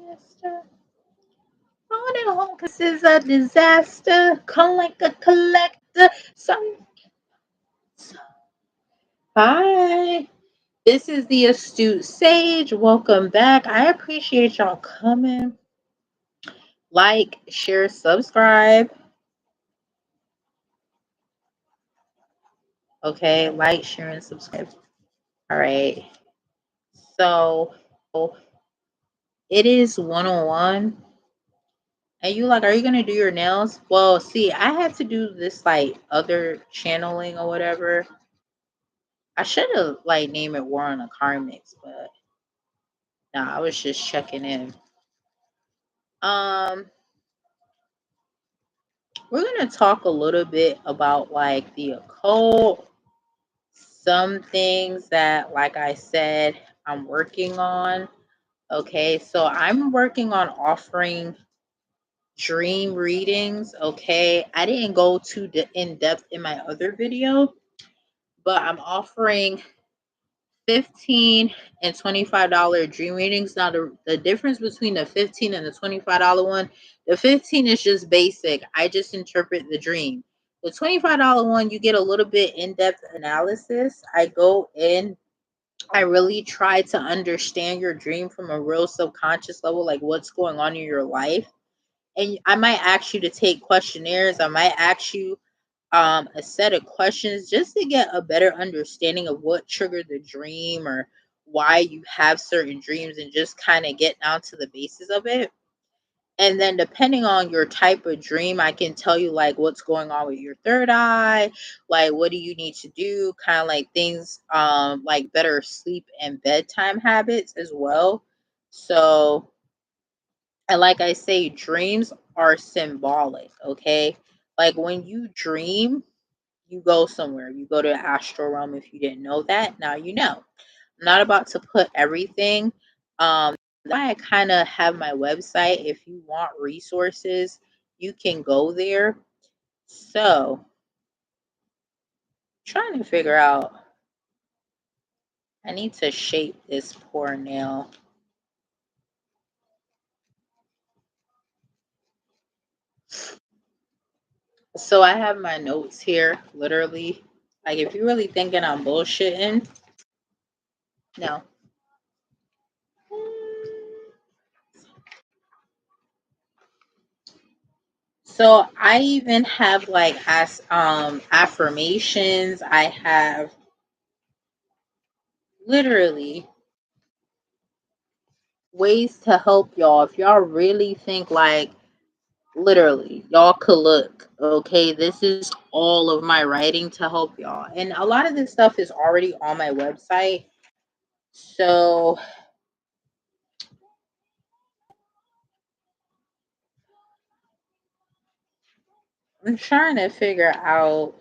disaster. On and home, cause it's a disaster. Come like a collector. Hi, this is the Astute Sage. Welcome back. I appreciate y'all coming. Like, share, subscribe. Okay, like, share, and subscribe. All right. So it is 101. And you like, are you gonna do your nails? Well, see, I had to do this like other channeling or whatever. I should have like named it War on a Car Mix, but no, I was just checking in. Um, we're gonna talk a little bit about like the occult, some things that, like I said, I'm working on. Okay, so I'm working on offering dream readings. Okay, I didn't go too in depth in my other video, but I'm offering $15 and $25 dream readings. Now the difference between the $15 and the $25 one, the 15 is just basic. I just interpret the dream. The $25 one, you get a little bit in-depth analysis. I go in, I really try to understand your dream from a real subconscious level, like what's going on in your life. And I might ask you to take questionnaires. I might ask you a set of questions just to get a better understanding of what triggered the dream or why you have certain dreams, and just kind of get down to the basis of it. And then depending on your type of dream, I can tell you like what's going on with your third eye, like what do you need to do, kind of like things like better sleep and bedtime habits as well. So, and like I say, dreams are symbolic, okay? Like when you dream, you go somewhere. You go to the astral realm. If you didn't know that, now you know. I'm not about to put everything. That's why I kind of have my website. If you want resources, you can go there. So, trying to figure out. I need to shape this poor nail. So I have my notes here, literally. Like if you're really thinking I'm bullshitting, no. So I even have like affirmations. I have literally ways to help y'all. If y'all really think like literally y'all could look, okay, this is all of my writing to help y'all. And a lot of this stuff is already on my website. So I'm trying to figure out,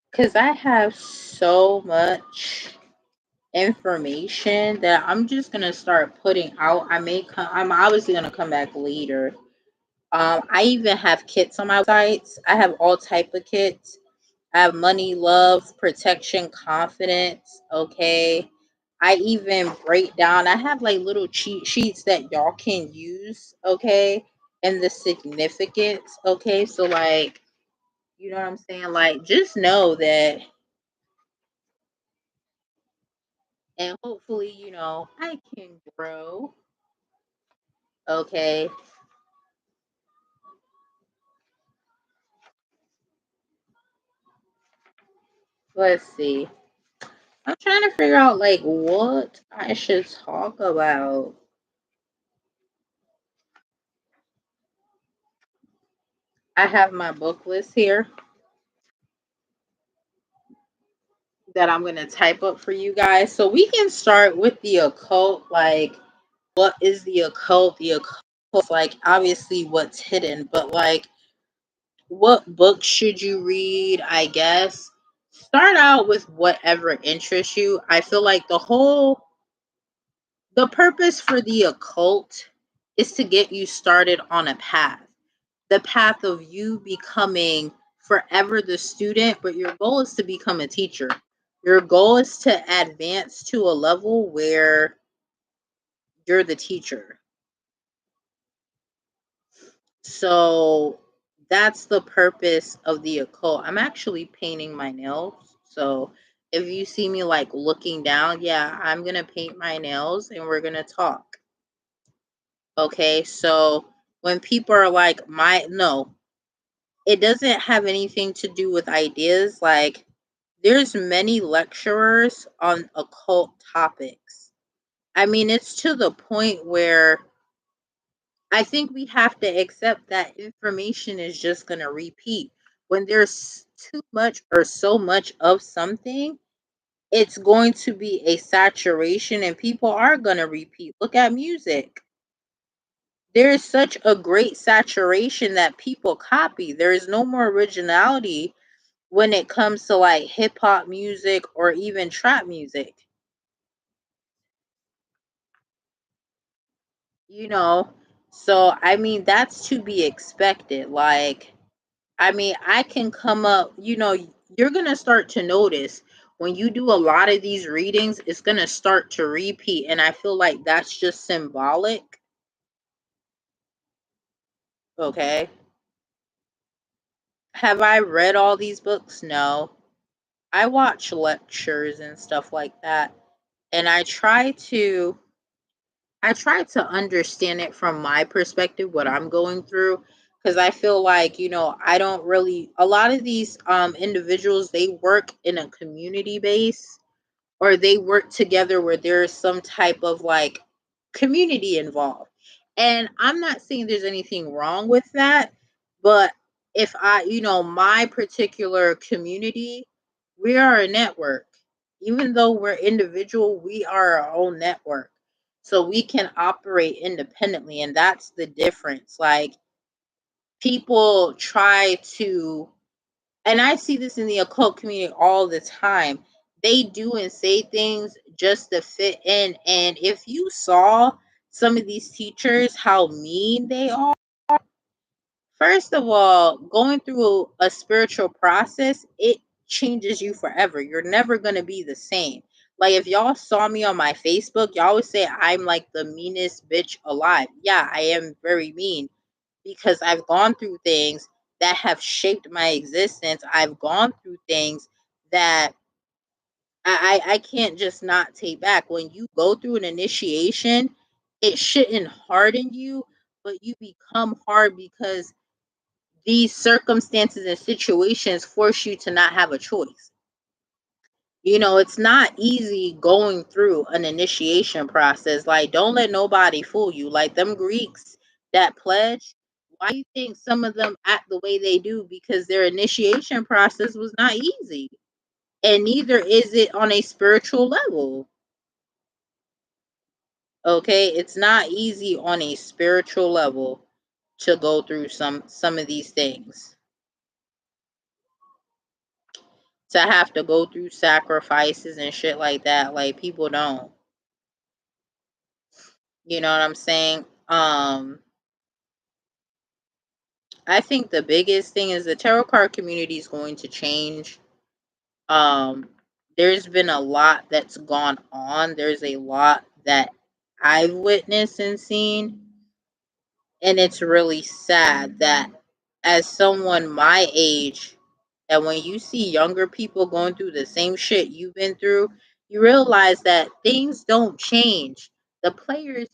because I have so much information that I'm just gonna start putting out. I'm obviously gonna come back later. I even have kits on my sites. I have all type of kits. I have money, love, protection, confidence. Okay. I even break down. I have like little cheat sheets that y'all can use. Okay. And the significance. Okay. So like, you know what I'm saying? Like, just know that, and hopefully, I can grow. Okay. Let's see. I'm trying to figure out like what I should talk about. I have my book list here that I'm going to type up for you guys. So we can start with the occult. Like, what is the occult? The occult is like obviously what's hidden, but like, what books should you read? I guess start out with whatever interests you. I feel like the purpose for the occult is to get you started on a path. The path of you becoming forever the student, but your goal is to become a teacher. Your goal is to advance to a level where you're the teacher. So that's the purpose of the occult. I'm actually painting my nails. So if you see me like looking down, yeah, I'm going to paint my nails and we're going to talk. Okay? So when people are like no, it doesn't have anything to do with ideas. Like there's many lecturers on occult topics. I mean, it's to the point where I think we have to accept that information is just going to repeat. When there's too much or so much of something, it's going to be a saturation and people are going to repeat. Look at music. There is such a great saturation that people copy. There is no more originality when it comes to like hip hop music or even trap music. You know, so I mean, that's to be expected. Like, I mean, I can come up, you're going to start to notice when you do a lot of these readings, it's going to start to repeat. And I feel like that's just symbolic. Okay. Have I read all these books? No. I watch lectures and stuff like that. And I try to understand it from my perspective, what I'm going through. Because I feel like, I don't really, a lot of these individuals, they work in a community base or they work together where there's some type of like community involved. And I'm not saying there's anything wrong with that, but if my particular community, we are a network. Even though we're individual, we are our own network. So we can operate independently. And that's the difference. Like people try to, and I see this in the occult community all the time. They do and say things just to fit in. And if you saw some of these teachers, how mean they are, first of all, going through a spiritual process, it changes you forever. You're never going to be the same. Like, if y'all saw me on my Facebook, y'all would say I'm like the meanest bitch alive. Yeah, I am very mean because I've gone through things that have shaped my existence. I've gone through things that I can't just not take back. When you go through an initiation, it shouldn't harden you, but you become hard because these circumstances and situations force you to not have a choice. It's not easy going through an initiation process. Like, don't let nobody fool you. Like them Greeks that pledge, why do you think some of them act the way they do? Because their initiation process was not easy. And neither is it on a spiritual level. Okay? It's not easy on a spiritual level to go through some of these things. To have to go through sacrifices and shit like that. Like people don't. You know what I'm saying? I think the biggest thing is the tarot card community is going to change. Um, there's been a lot that's gone on. There's a lot that I've witnessed and seen. And it's really sad that as someone my age, that when you see younger people going through the same shit you've been through, you realize that things don't change. The players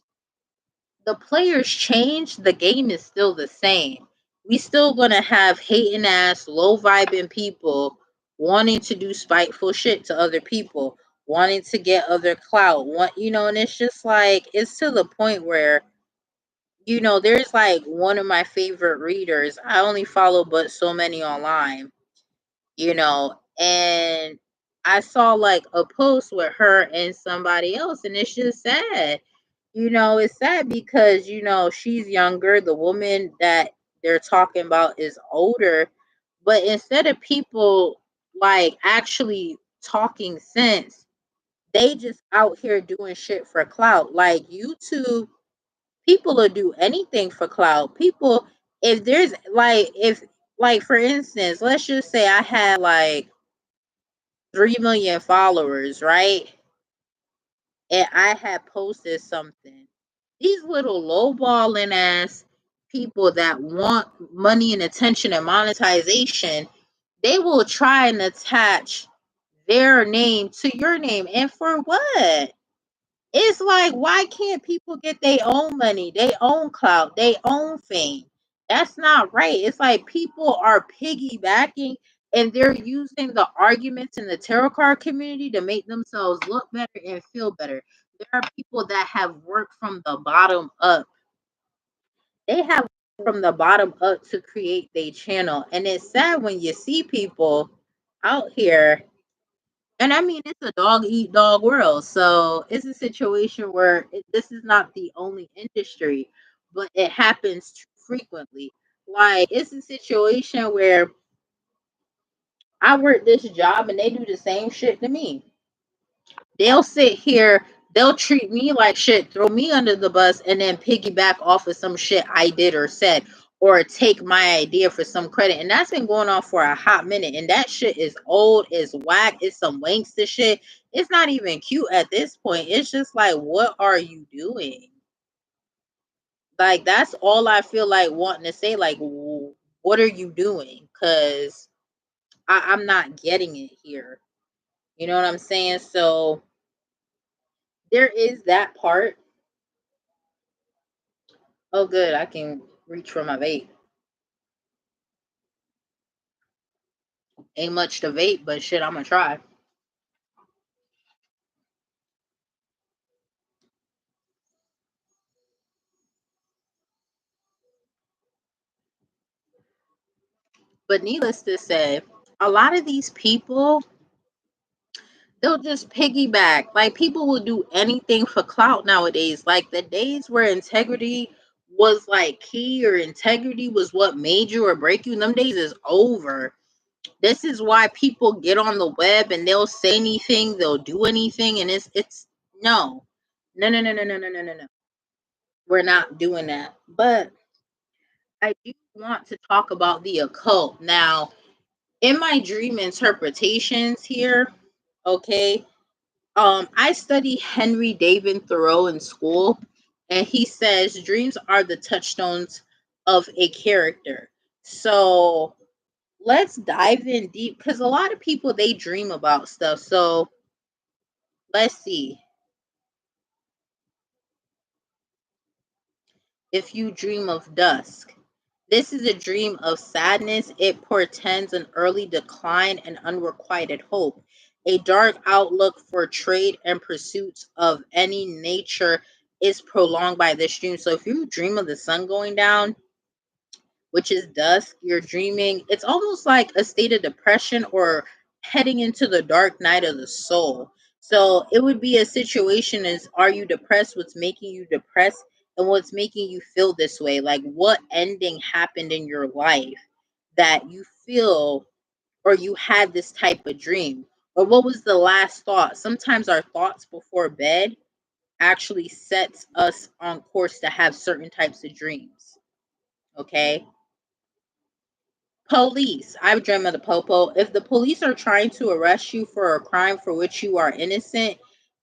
the players change, the game is still the same. We still gonna have hating ass, low vibing people wanting to do spiteful shit to other people, wanting to get other clout, and it's just like it's to the point where there's like one of my favorite readers. I only follow but so many online, and I saw like a post with her and somebody else, and it's just sad. It's sad because, she's younger. The woman that they're talking about is older. But instead of people like actually talking sense, they just out here doing shit for clout. Like YouTube, people will do anything for clout. People, if there's like for instance, let's just say I had like 3 million followers, right? And I had posted something. These little lowballing ass people that want money and attention and monetization, they will try and attach their name to your name. And for what? It's like, why can't people get their own money, their own clout, their own fame? That's not right. It's like people are piggybacking and they're using the arguments in the tarot card community to make themselves look better and feel better. There are people that have worked from the bottom up. They have from the bottom up to create their channel. And it's sad when you see people out here, and I mean, it's a dog eat dog world. So it's a situation where this is not the only industry, but it happens frequently. Like, it's a situation where I work this job and they do the same shit to me. They'll sit here, they'll treat me like shit, throw me under the bus, and then piggyback off of some shit I did or said, or take my idea for some credit. And that's been going on for a hot minute. And that shit is old, it's whack, it's some wankster shit. It's not even cute at this point. It's just like, what are you doing? Like, that's all I feel like wanting to say. Like, what are you doing? Because I'm not getting it here. You know what I'm saying? So there is that part. Oh, good. I can reach for my vape. Ain't much to vape, but shit, I'm gonna try. But needless to say, a lot of these people, they'll just piggyback. Like, people will do anything for clout nowadays. Like, the days where integrity was like key, or integrity was what made you or break you, them days is over. This is why people get on the web and they'll say anything, they'll do anything, and it's no. No, no, no, no, no, no, no, no, no. We're not doing that. But I do want to talk about the occult. Now, in my dream interpretations here, okay, I study Henry David Thoreau in school, and he says dreams are the touchstones of a character. So let's dive in deep, because a lot of people, they dream about stuff. So let's see. If you dream of dusk, this is a dream of sadness. It portends an early decline and unrequited hope. A dark outlook for trade and pursuits of any nature is prolonged by this dream. So if you dream of the sun going down, which is dusk, you're dreaming, it's almost like a state of depression or heading into the dark night of the soul. So it would be a situation is, are you depressed? What's making you depressed? And what's making you feel this way? Like, what ending happened in your life that you feel, or you had this type of dream? Or what was the last thought? Sometimes our thoughts before bed actually sets us on course to have certain types of dreams. Okay. Police. I've dreamt of the popo. If the police are trying to arrest you for a crime for which you are innocent,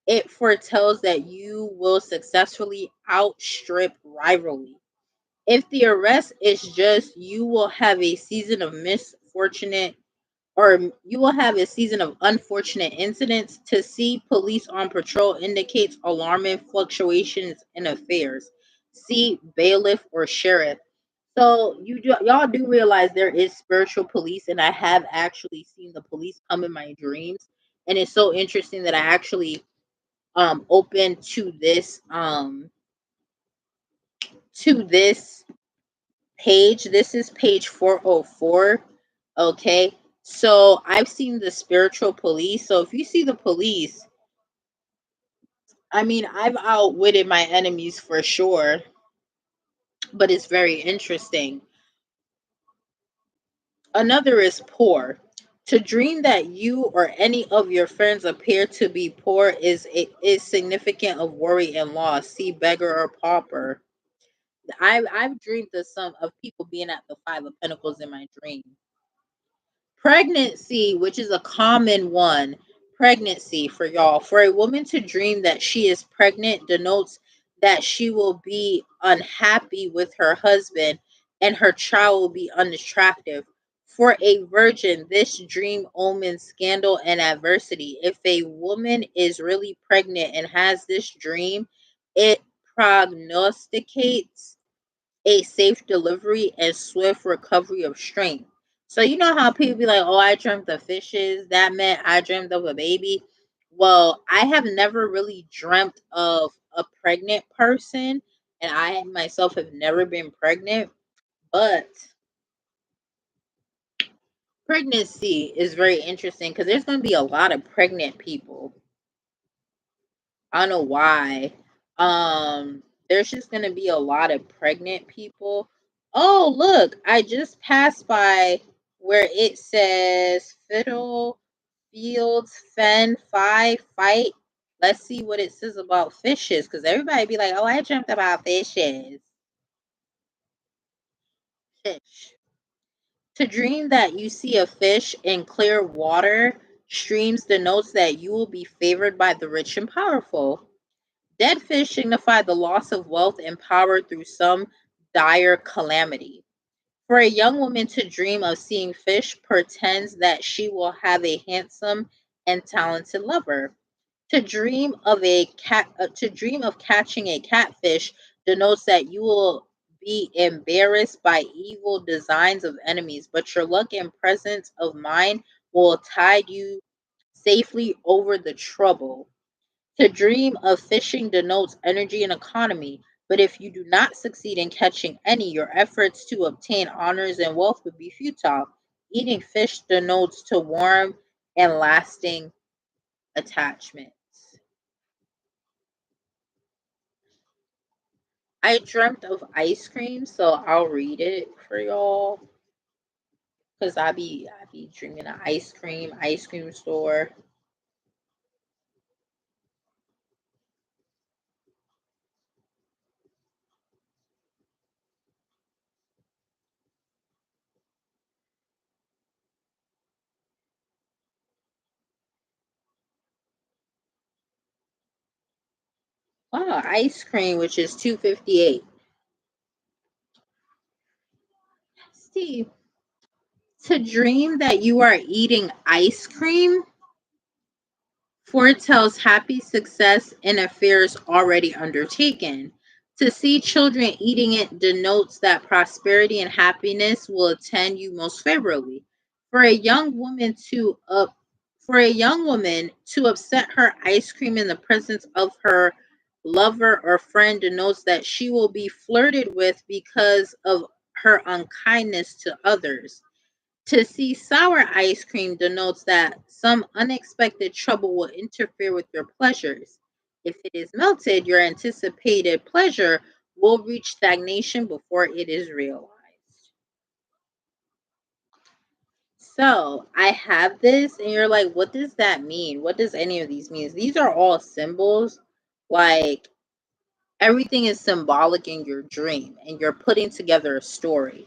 it foretells that you will successfully outstrip rivalry. If the arrest is just, you will have a season of misfortunate, or you will have a season of unfortunate incidents. To see police on patrol indicates alarming fluctuations in affairs. See bailiff or sheriff. So y'all do realize there is spiritual police, and I have actually seen the police come in my dreams, and it's so interesting that I actually opened to this page. This is page 404. Okay. So I've seen the spiritual police. So if you see the police, I mean, I've outwitted my enemies for sure, but it's very interesting. Another is poor. To dream that you or any of your friends appear to be poor is significant of worry and loss. See beggar or pauper. I've dreamed of some of people being at the Five of Pentacles in my dream. Pregnancy, which is a common one. Pregnancy for y'all. For a woman to dream that she is pregnant denotes that she will be unhappy with her husband and her child will be unattractive. For a virgin, this dream omens scandal and adversity. If a woman is really pregnant and has this dream, it prognosticates a safe delivery and swift recovery of strength. So you know how people be like, "Oh, I dreamt of fishes." That meant I dreamt of a baby. Well, I have never really dreamt of a pregnant person, and I myself have never been pregnant. But pregnancy is very interesting because there's going to be a lot of pregnant people. I don't know why. There's just gonna be a lot of pregnant people. Oh, look, I just passed by where it says Fiddle Fields Fen Fight. Let's see what it says about fishes, because everybody be like, "Oh, I dreamt about fishes." Fish. To dream that you see a fish in clear water streams denotes that you will be favored by the rich and powerful. Dead fish signify the loss of wealth and power through some dire calamity. For a young woman to dream of seeing fish portends that she will have a handsome and talented lover. To dream of catching a catfish denotes that you will be embarrassed by evil designs of enemies, but your luck and presence of mind will tide you safely over the trouble. To dream of fishing denotes energy and economy, but if you do not succeed in catching any, your efforts to obtain honors and wealth would be futile. Eating fish denotes to warm and lasting attachments. I dreamt of ice cream, so I'll read it for y'all. Cause I be dreaming of ice cream store. Wow, ice cream, which is $2.58. Steve, to dream that you are eating ice cream foretells happy success in affairs already undertaken. To see children eating it denotes that prosperity and happiness will attend you most favorably. For a young woman to up for a young woman to upset her ice cream in the presence of her lover or friend denotes that she will be flirted with because of her unkindness to others. To see sour ice cream denotes that some unexpected trouble will interfere with your pleasures. If it is melted, your anticipated pleasure will reach stagnation before it is realized. So I have this, and you're like, what does that mean? What does any of these mean? These are all symbols. Like everything is symbolic in your dream, and you're putting together a story.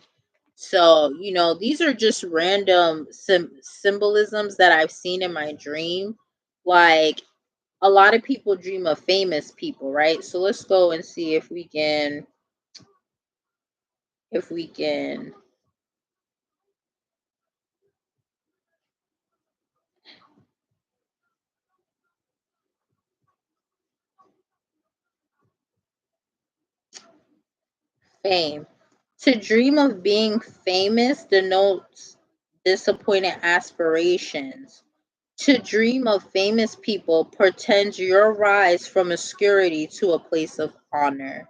So, these are just random symbolisms that I've seen in my dream. Like a lot of people dream of famous people, right? So let's go and see if we can fame. To dream of being famous denotes disappointed aspirations. To dream of famous people portends your rise from obscurity to a place of honor.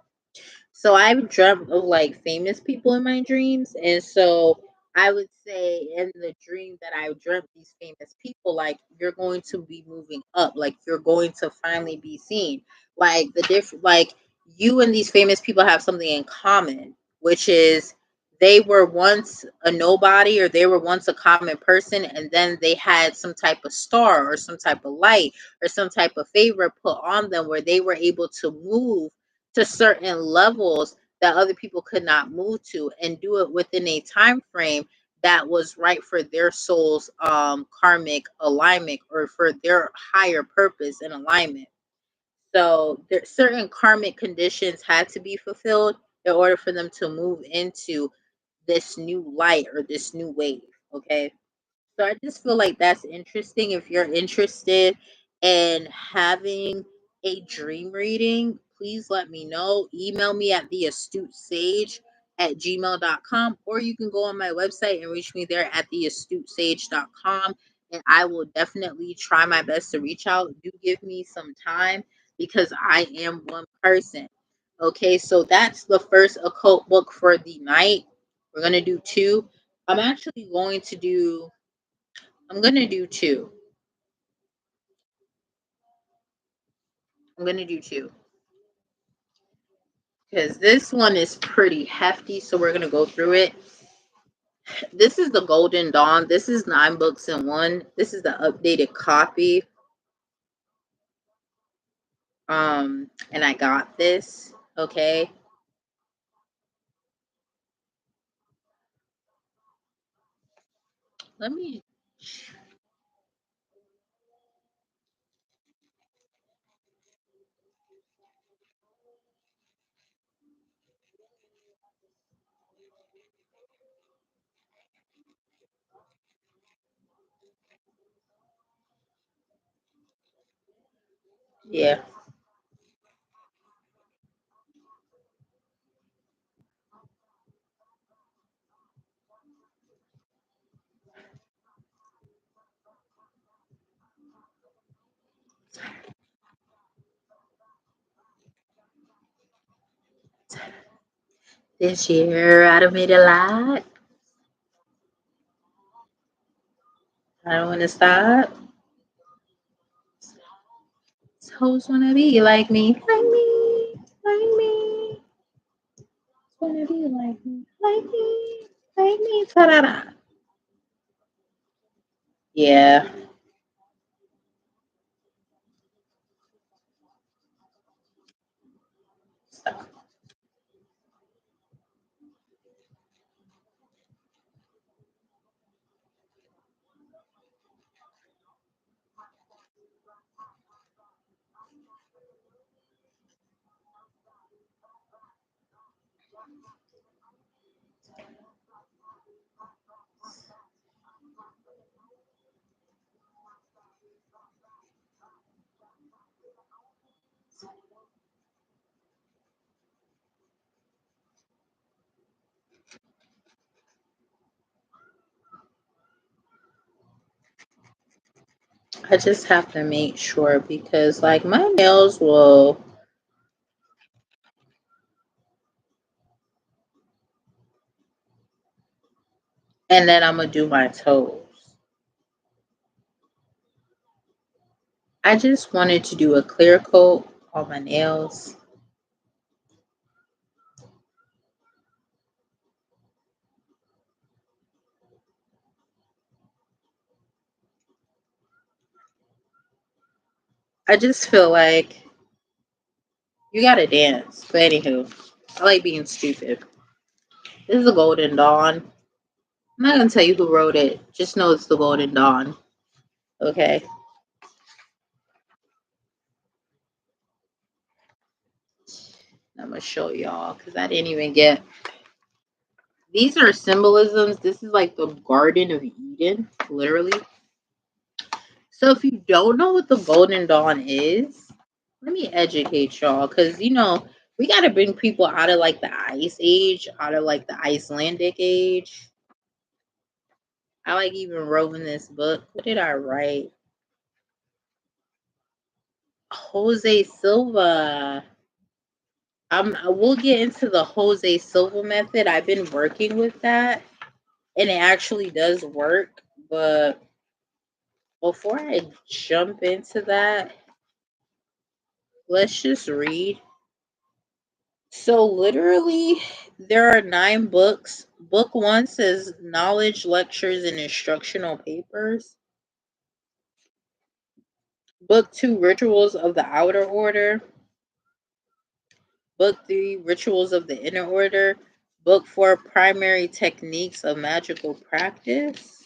So I've dreamt of like famous people in my dreams, and so I would say in the dream that I dreamt these famous people, like you're going to be moving up, like you're going to finally be seen. Like like you and these famous people have something in common, which is they were once a nobody or they were once a common person, and then they had some type of star or some type of light or some type of favor put on them where they were able to move to certain levels that other people could not move to and do it within a time frame that was right for their soul's karmic alignment or for their higher purpose and alignment. So there certain karmic conditions had to be fulfilled in order for them to move into this new light or this new wave. Okay. So I just feel like that's interesting. If you're interested in having a dream reading, please let me know. Email me at theastutesage@gmail.com, or you can go on my website and reach me there at theastutesage.com. And I will definitely try my best to reach out. Do give me some time because I am one person. Okay, so that's the first occult book for the night. We're going to do two. I'm actually going to do I'm gonna do two. I'm gonna do two because this one is pretty hefty. So we're gonna go through it. This is the Golden Dawn. This is 9 books in one. This is the updated copy. And I got this. Okay. Let me. Yeah. This year I done made a lot. I don't want to stop. Hoes wanna be like me, like me. Wanna be like me, like me, like me. Ta-da-da. Yeah. I just have to make sure because like my nails will, and then I'm gonna do my toes. I just wanted to do a clear coat on my nails. I just feel like you gotta dance. But anywho, I like being stupid. This is the Golden Dawn. I'm not gonna tell you who wrote it. Just know it's the Golden Dawn. Okay. I'm gonna show y'all because I didn't even get. These are symbolisms. This is like the Garden of Eden, literally. So if you don't know what the Golden Dawn is, let me educate y'all because we got to bring people out of like the ice age, out of like the Icelandic age. I like even wrote in this book. What did I write? Jose Silva. I will get into the Jose Silva method. I've been working with that and it actually does work. But before I jump into that, let's just read. So literally, there are 9 books. Book 1 says knowledge, lectures, and instructional papers. Book 2, rituals of the outer order. Book 3, rituals of the inner order. Book 4, primary techniques of magical practice.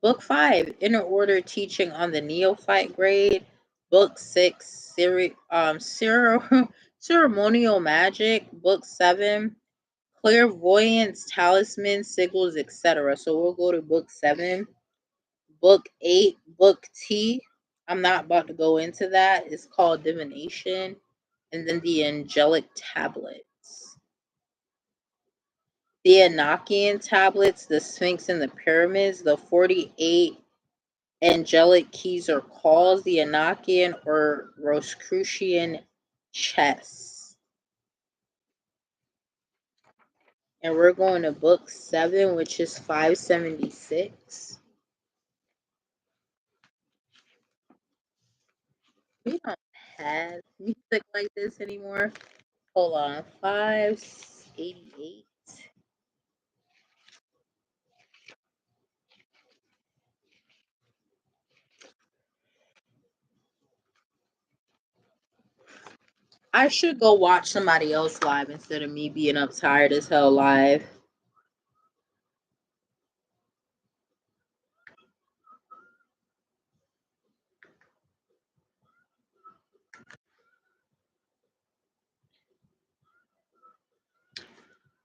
Book 5, Inner Order Teaching on the Neophyte Grade. Book 6, Ceremonial Magic. Book 7, Clairvoyance, Talismans, Sigils, etc. So we'll go to book 7. Book 8, Book T. I'm not about to go into that. It's called Divination. And then the Angelic Tablets. The Enochian Tablets, the Sphinx and the Pyramids, the 48 angelic keys or calls, the Enochian or Rosicrucian chess. And we're going to book 7, which is 576. We don't have music like this anymore. Hold on, 588. I should go watch somebody else live instead of me being up tired as hell live.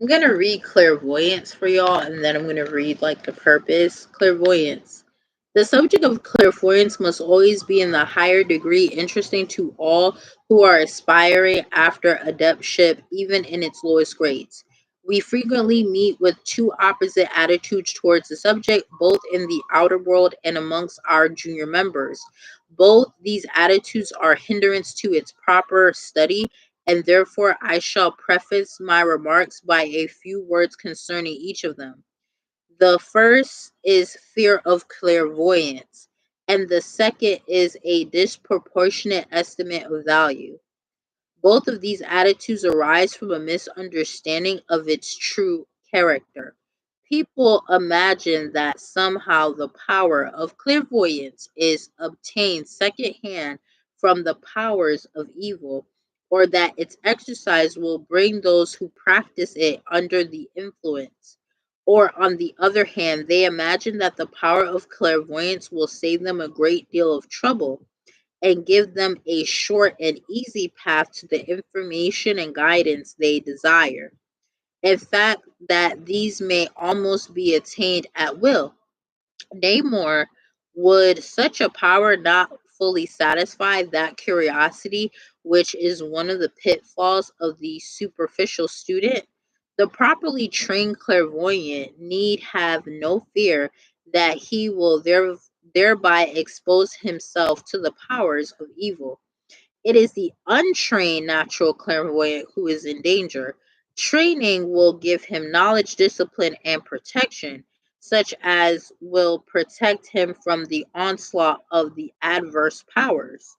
I'm going to read clairvoyance for y'all, and then I'm going to read like the purpose. Clairvoyance. The subject of clairvoyance must always be in the higher degree interesting to all who are aspiring after adeptship, even in its lowest grades. We frequently meet with two opposite attitudes towards the subject, both in the outer world and amongst our junior members. Both these attitudes are hindrance to its proper study, and therefore I shall preface my remarks by a few words concerning each of them. The first is fear of clairvoyance, and the second is a disproportionate estimate of value. Both of these attitudes arise from a misunderstanding of its true character. People imagine that somehow the power of clairvoyance is obtained secondhand from the powers of evil, or that its exercise will bring those who practice it under the influence. Or, on the other hand, they imagine that the power of clairvoyance will save them a great deal of trouble and give them a short and easy path to the information and guidance they desire. In fact, that these may almost be attained at will. Nay, more, would such a power not fully satisfy that curiosity which is one of the pitfalls of the superficial student? The properly trained clairvoyant need have no fear that he will thereby expose himself to the powers of evil. It is the untrained natural clairvoyant who is in danger. Training will give him knowledge, discipline, and protection, such as will protect him from the onslaught of the adverse powers.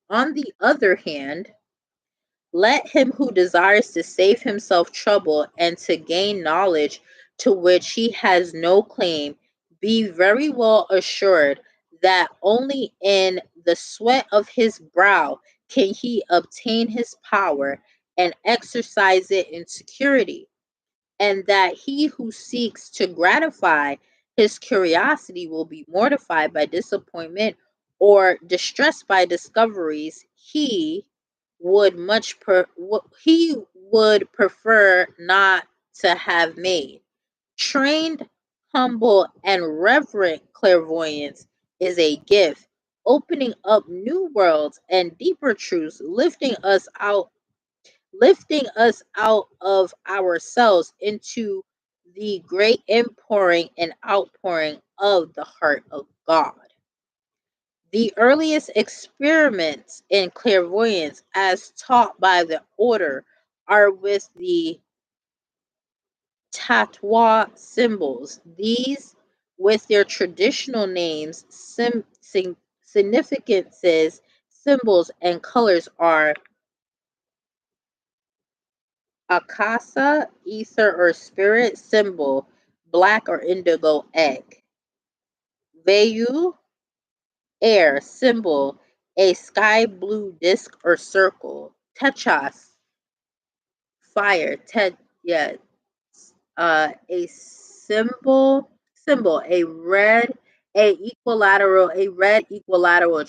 On the other hand, let him who desires to save himself trouble and to gain knowledge to which he has no claim be very well assured that only in the sweat of his brow can he obtain his power and exercise it in security, and that he who seeks to gratify his curiosity will be mortified by disappointment or distressed by discoveries he would prefer not to have made. Trained, humble, and reverent clairvoyance is a gift, opening up new worlds and deeper truths, lifting us out of ourselves into the great inpouring and outpouring of the heart of God. The earliest experiments in clairvoyance, as taught by the order, are with the Tatwa symbols. These, with their traditional names, significances, symbols, and colors, are Akasa, ether or spirit symbol, black or indigo egg. Vayu, air symbol, a sky blue disc or circle. Techas, fire. Yeah, a symbol, a red a red equilateral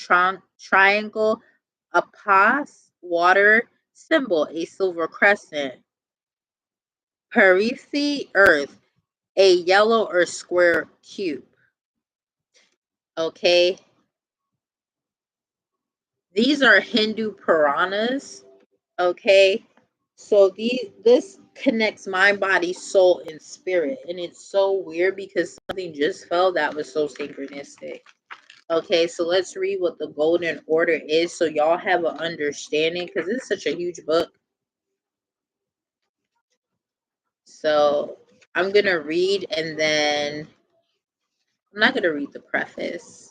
triangle, a pos, water symbol, a silver crescent, Periphery, earth, a yellow or square cube. Okay, these are Hindu Puranas. Okay, so this connects mind, body, soul, and spirit, and it's so weird because something just fell that was so synchronistic. Okay, so let's read what the Golden Order is so y'all have an understanding because it's such a huge book. So I'm gonna read and then I'm not gonna read the preface.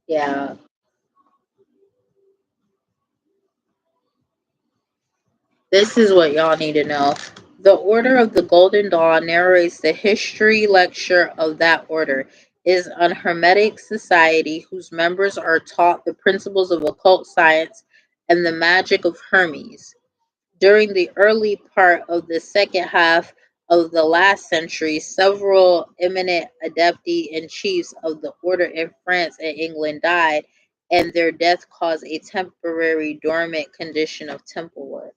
Yeah, this is what y'all need to know. The Order of the Golden Dawn narrates the history lecture of that order. It is an hermetic society whose members are taught the principles of occult science and the magic of Hermes. During the early part of the second half of the last century, several eminent adepti and chiefs of the order in France and England died, and their death caused a temporary dormant condition of temple work.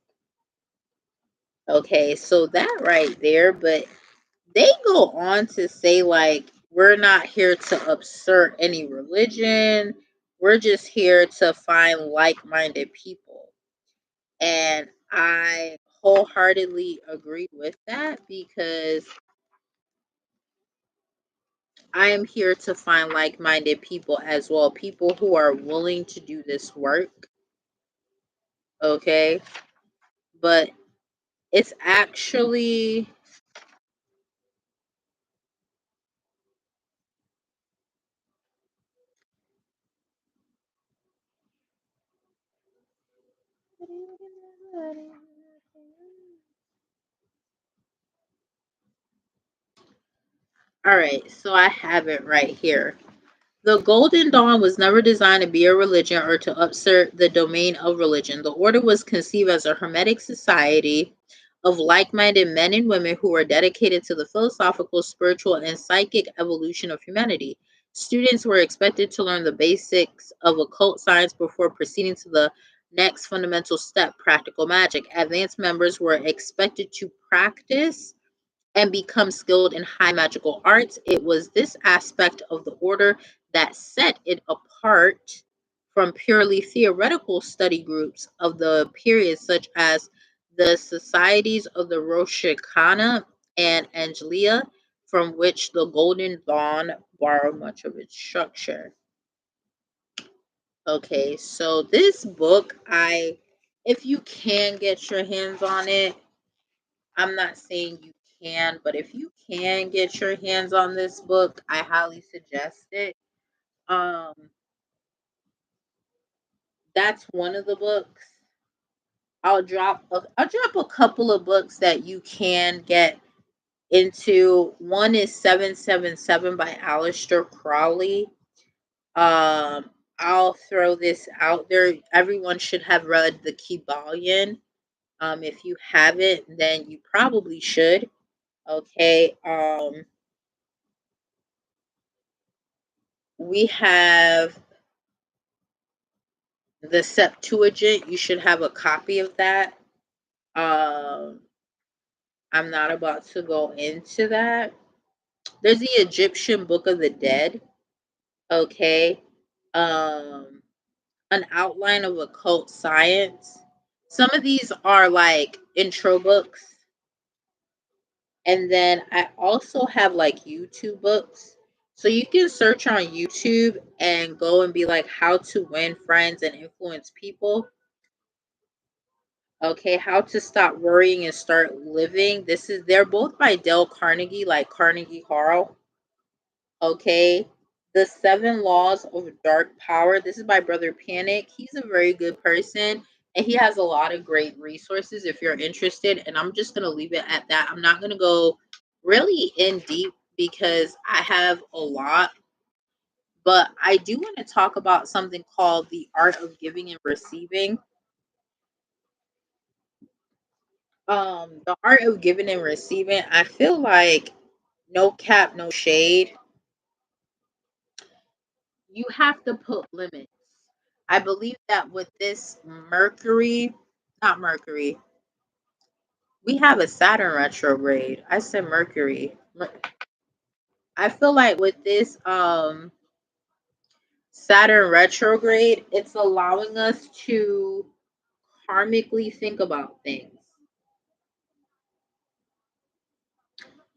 Okay, so that right there, but they go on to say, like, we're not here to assert any religion, we're just here to find like minded people. And I wholeheartedly agree with that because I am here to find like minded people as well, people who are willing to do this work. Okay. But it's actually, all right, so I have it right here. The Golden Dawn was never designed to be a religion or to usurp the domain of religion. The order was conceived as a hermetic society of like minded men and women who were dedicated to the philosophical, spiritual, and psychic evolution of humanity. Students were expected to learn the basics of occult science before proceeding to the next fundamental step, practical magic. Advanced members were expected to practice and become skilled in high magical arts. It was this aspect of the order that set it apart from purely theoretical study groups of the period, such as the societies of the Roshikana and Angelia, from which the Golden Dawn borrowed much of its structure. Okay, so this book, if you can get your hands on it, I'm not saying you can, but if you can get your hands on this book, I highly suggest it. Um, that's one of the books. I'll drop a couple of books that you can get into. One is 777 by Aleister Crowley. I'll throw this out there. Everyone should have read the Kybalion. If you haven't, then you probably should. Okay. We have the Septuagint. You should have a copy of that. Um, I'm not about to go into that. There's the Egyptian Book of the Dead. Okay. Um, an outline of occult science. Some of these are like intro books. And then I also have like YouTube books. So you can search on YouTube and go and be like how to win friends and influence people. Okay, how to stop worrying and start living. They're both by Dale Carnegie, like Carnegie Hall. Okay. The Seven Laws of Dark Power. This is by Brother Panic. He's a very good person and he has a lot of great resources if you're interested. And I'm just going to leave it at that. I'm not going to go really in deep because I have a lot, but I do want to talk about something called the art of giving and receiving. The art of giving and receiving, I feel like no cap, no shade, you have to put limits. I believe that with this Mercury, not Mercury, we have a Saturn retrograde. I said Mercury. I feel like with this Saturn retrograde, it's allowing us to karmically think about things.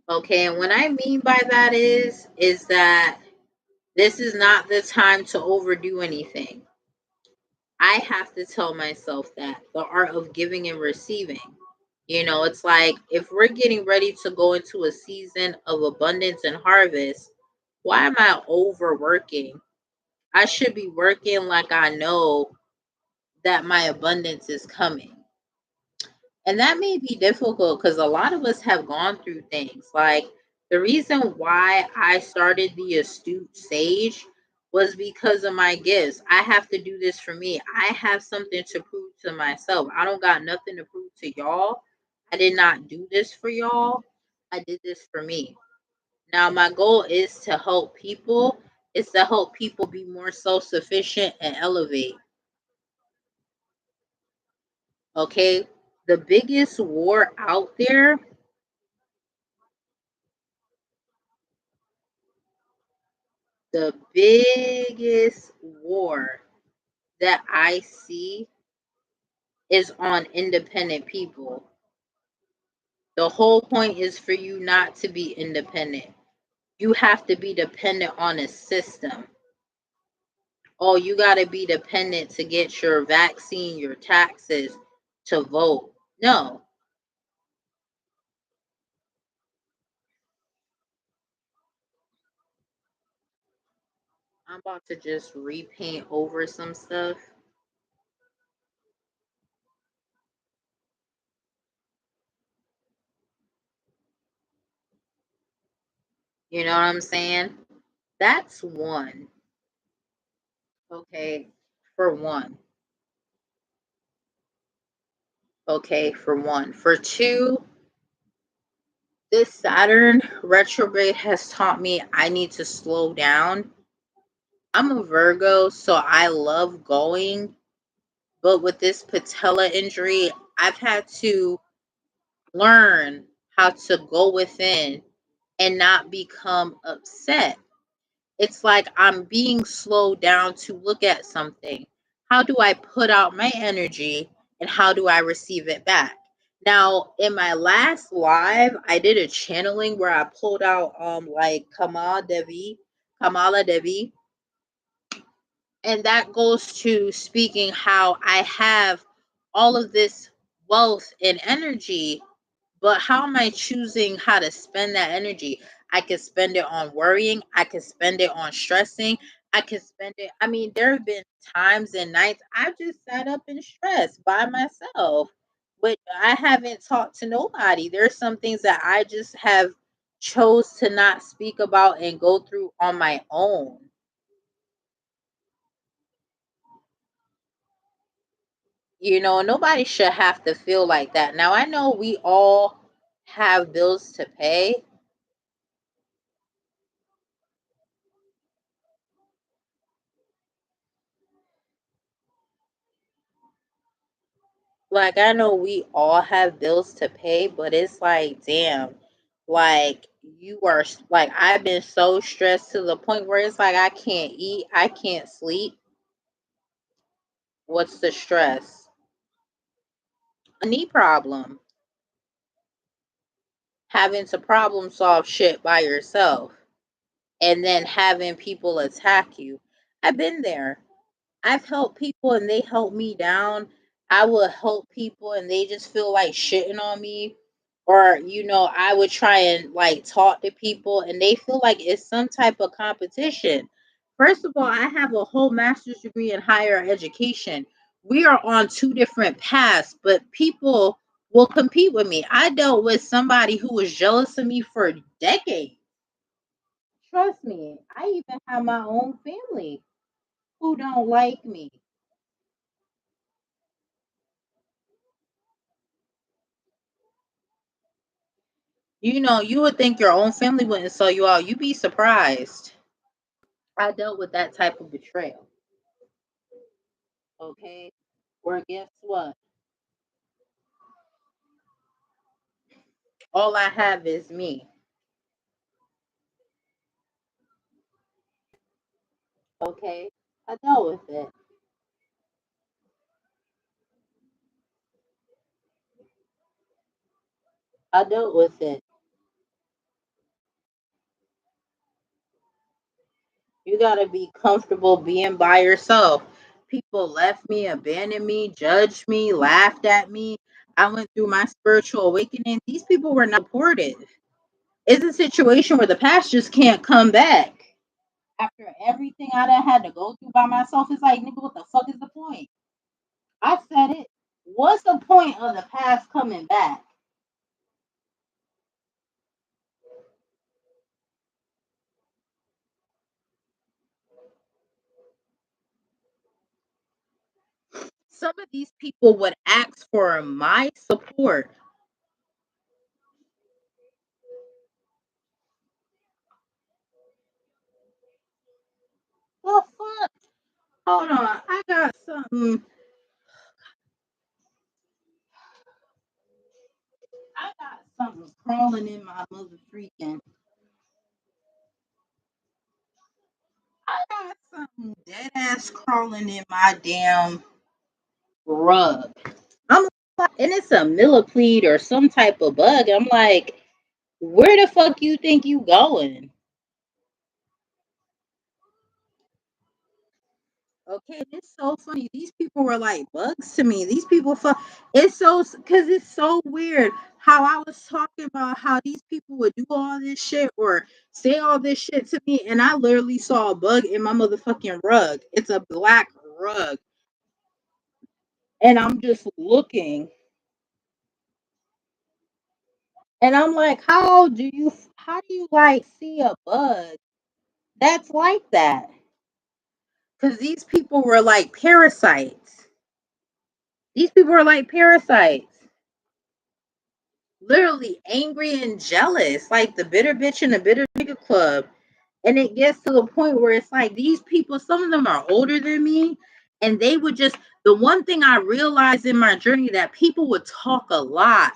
Okay, and what I mean by that is that this is not the time to overdo anything. I have to tell myself that the art of giving and receiving. You know, it's like if we're getting ready to go into a season of abundance and harvest, why am I overworking? I should be working like I know that my abundance is coming. And that may be difficult because a lot of us have gone through things. Like the reason why I started the Astute Sage was because of my gifts. I have to do this for me. I have something to prove to myself. I don't got nothing to prove to y'all. I did not do this for y'all. I did this for me. Now my goal is to help people. It's to help people be more self-sufficient and elevate. Okay? The biggest war out there, the biggest war that I see is on independent people. The whole point is for you not to be independent. You have to be dependent on a system. Oh, you got to be dependent to get your vaccine, your taxes, to vote. No, I'm about to just repaint over some stuff. You know what I'm saying? That's one. Okay, for one. Okay, for one. For two, this Saturn retrograde has taught me I need to slow down. I'm a Virgo, so I love going, but with this patella injury, I've had to learn how to go within and not become upset. It's like I'm being slowed down to look at something. How do I put out my energy and how do I receive it back? Now, in my last live, I did a channeling where I pulled out like Kamala Devi, and that goes to speaking how I have all of this wealth and energy, but how am I choosing how to spend that energy? I could spend it on worrying. I could spend it on stressing. I could spend it. I mean, there have been times and nights I've just sat up and stressed by myself, but I haven't talked to nobody. There's some things that I just have chose to not speak about and go through on my own. You know, nobody should have to feel like that. Now, I know we all have bills to pay. Like, I know we all have bills to pay, but it's like, damn, like, you are, like, I've been so stressed to the point where it's like, I can't eat, I can't sleep. What's the stress? A knee problem, having to problem solve shit by yourself, and then having people attack you. I've been there. I've helped people and they help me down. I will help people and they just feel like shitting on me. Or, you know, I would try and like talk to people and they feel like it's some type of competition. First of all, I have a whole master's degree in higher education. We are on two different paths, but people will compete with me. I dealt with somebody who was jealous of me for decades. Trust me, I even have my own family who don't like me. You would think your own family wouldn't sell you out. You'd be surprised. I dealt with that type of betrayal. Okay. Or guess what? All I have is me. Okay. I dealt with it. I dealt with it. You gotta be comfortable being by yourself. People left me, abandoned me, judged me, laughed at me. I went through my spiritual awakening. These people were not supportive. It's a situation where the past just can't come back. After everything I done had to go through by myself, it's like, nigga, what the fuck is the point? I said it. What's the point of the past coming back? Some of these people would ask for my support. The fuck? Hold on. I got something. I got something crawling in my mother freaking. I got something dead ass crawling in my damn rug. I'm like, and it's a millipede or some type of bug. I'm like, where the fuck you think you going? Okay, it's so funny. These people were like bugs to me. These people, it's so because it's so weird how I was talking about how these people would do all this shit or say all this shit to me, and I literally saw a bug in my motherfucking rug. It's a black rug, and I'm just looking, and I'm like, how do you like see a bug that's like that? Because these people were like parasites. These people are like parasites. Literally angry and jealous, like the bitter bitch in the bitter nigga club. And it gets to the point where it's like these people, some of them are older than me, and they would just, the one thing I realized in my journey that people would talk a lot.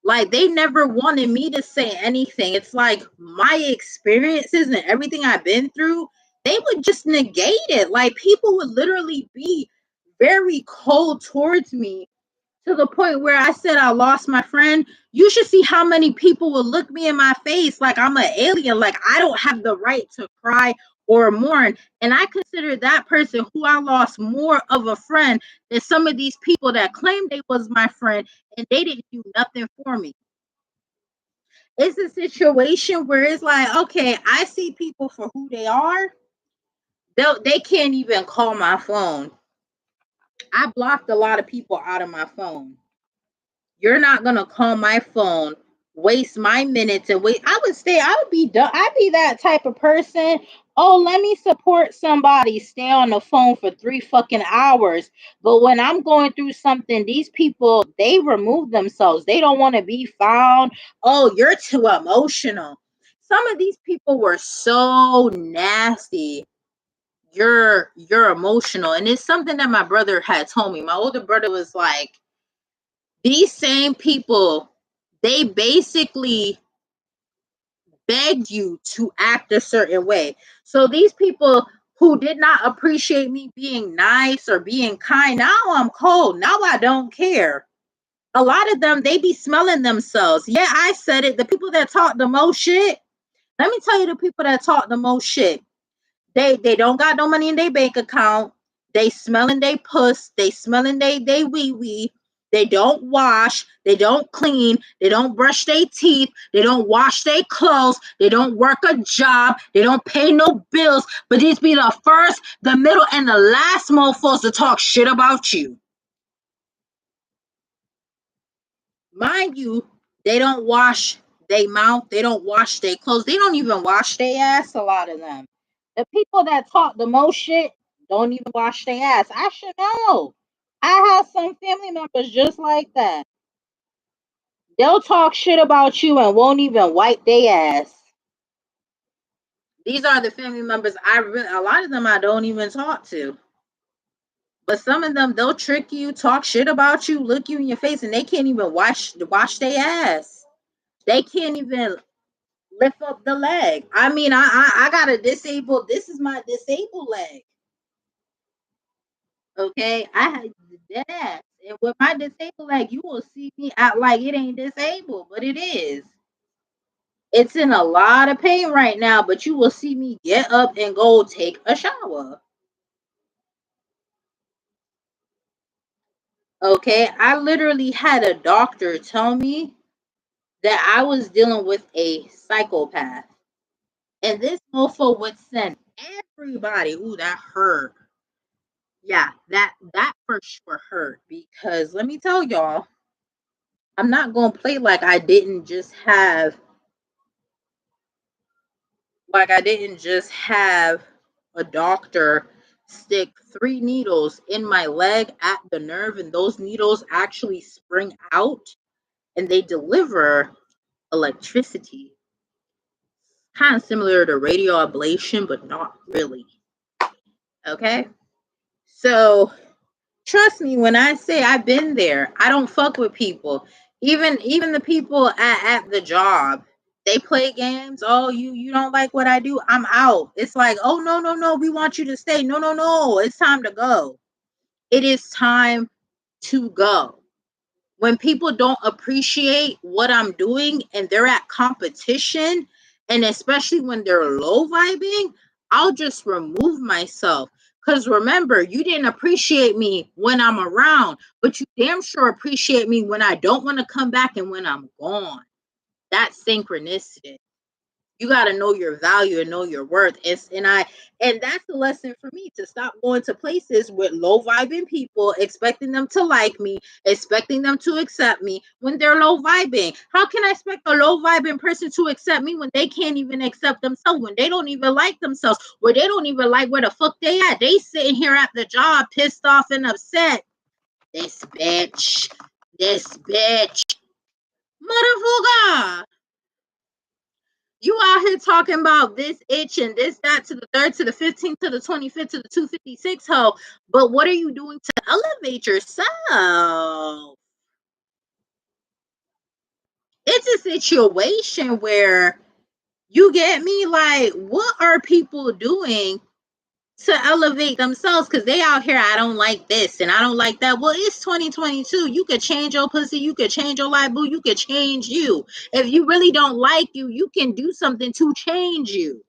Like they never wanted me to say anything. It's like my experiences and everything I've been through, they would just negate it. Like people would literally be very cold towards me to the point where I said I lost my friend. You should see how many people will look me in my face like I'm an alien, like I don't have the right to cry or mourn. And I consider that person who I lost more of a friend than some of these people that claimed they was my friend and they didn't do nothing for me. It's a situation where it's like, okay, I see people for who they are. They can't even call my phone. I blocked a lot of people out of my phone. You're not gonna call my phone, waste my minutes and wait. I would be done. I'd be that type of person. Oh, let me support somebody, stay on the phone for 3 fucking hours. But when I'm going through something, these people, they remove themselves. They don't want to be found. Oh, you're too emotional. Some of these people were so nasty. You're emotional. And it's something that my brother had told me. My older brother was like, these same people, they basically begged you to act a certain way. So these people who did not appreciate me being nice or being kind, now I'm cold. Now I don't care. A lot of them, they be smelling themselves. Yeah, I said it. The people that talk the most shit, let me tell you the people that talk the most shit. They don't got no money in their bank account. They smelling they puss. They smelling they wee wee. They don't wash, they don't clean, they don't brush their teeth, they don't wash their clothes, they don't work a job, they don't pay no bills, but these be the first, the middle, and the last mofos to talk shit about you. Mind you, they don't wash their mouth, they don't wash their clothes, they don't even wash their ass, a lot of them. The people that talk the most shit don't even wash their ass. I should know. I have some family members just like that. They'll talk shit about you and won't even wipe their ass. These are the family members a lot of them I don't even talk to. But some of them, they'll trick you, talk shit about you, look you in your face, and they can't even wash their ass. They can't even lift up the leg. I mean, I got a disabled. This is my disabled leg. Okay, I had that ass, and with my disabled leg, you will see me out like it ain't disabled, but it is. It's in a lot of pain right now, but you will see me get up and go take a shower. Okay, I literally had a doctor tell me that I was dealing with a psychopath. And this mofo would send everybody. Ooh, that hurt. Yeah, that for sure hurt. Because let me tell y'all, I'm not gonna play like I didn't just have a doctor stick 3 needles in my leg at the nerve, and those needles actually spring out and they deliver electricity. Kind of similar to radio ablation, but not really. Okay? So trust me when I say I've been there. I don't fuck with people. Even the people at the job, they play games. Oh, you don't like what I do? I'm out. It's like, oh no, we want you to stay. No, it's time to go. It is time to go. When people don't appreciate what I'm doing and they're at competition, and especially when they're low vibing, I'll just remove myself. Because remember, you didn't appreciate me when I'm around, but you damn sure appreciate me when I don't want to come back and when I'm gone. That's synchronicity. You got to know your value and know your worth. And that's the lesson for me, to stop going to places with low vibing people, expecting them to like me, expecting them to accept me when they're low vibing. How can I expect a low vibing person to accept me when they can't even accept themselves, when they don't even like themselves, where they don't even like where the fuck they at? They sitting here at the job pissed off and upset. This bitch, motherfucker. You out here talking about this itch and this, that, to the 3rd, to the 15th, to the 25th, to the 256 hoe. But what are you doing to elevate yourself? It's a situation where, you get me, like, what are people doing to elevate themselves? Because they out here, I don't like this and I don't like that. Well, it's 2022. You could change your pussy. You could change your life, boo. You could change you. If you really don't like you, you can do something to change you.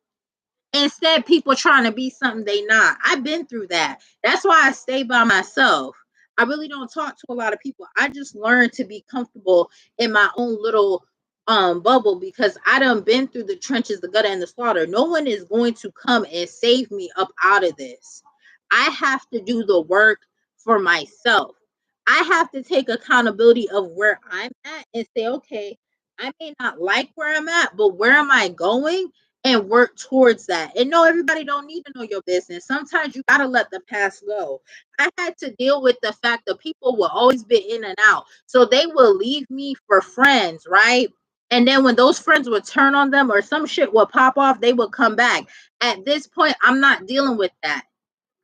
Instead, people trying to be something they not. I've been through that. That's why I stay by myself. I really don't talk to a lot of people. I just learned to be comfortable in my own little bubble, because I done been through the trenches, the gutter, and the slaughter. No one is going to come and save me up out of this. I have to do the work for myself. I have to take accountability of where I'm at and say, okay, I may not like where I'm at, but where am I going? And work towards that. And no, everybody don't need to know your business. Sometimes you gotta let the past go. I had to deal with the fact that people will always be in and out. So they will leave me for friends, right? And then when those friends would turn on them or some shit would pop off, they would come back. At this point, I'm not dealing with that.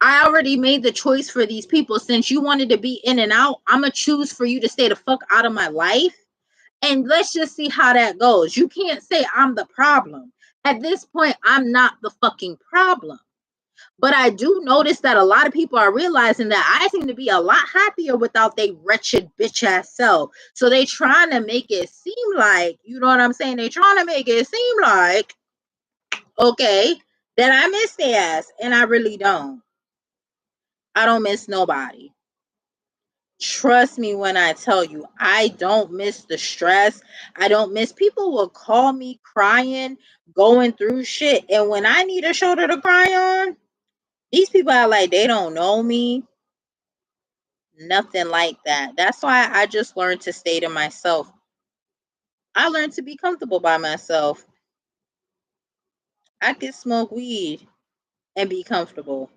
I already made the choice for these people. Since you wanted to be in and out, I'm gonna choose for you to stay the fuck out of my life. And let's just see how that goes. You can't say I'm the problem. At this point, I'm not the fucking problem. But I do notice that a lot of people are realizing that I seem to be a lot happier without they wretched bitch ass self. So they trying to make it seem like, you know what I'm saying? They trying to make it seem like, okay, that I miss their ass. And I really don't. I don't miss nobody. Trust me when I tell you, I don't miss the stress. I don't miss people will call me crying, going through shit. And when I need a shoulder to cry on, these people are like, they don't know me. Nothing like that. That's why I just learned to stay to myself. I learned to be comfortable by myself. I can smoke weed and be comfortable.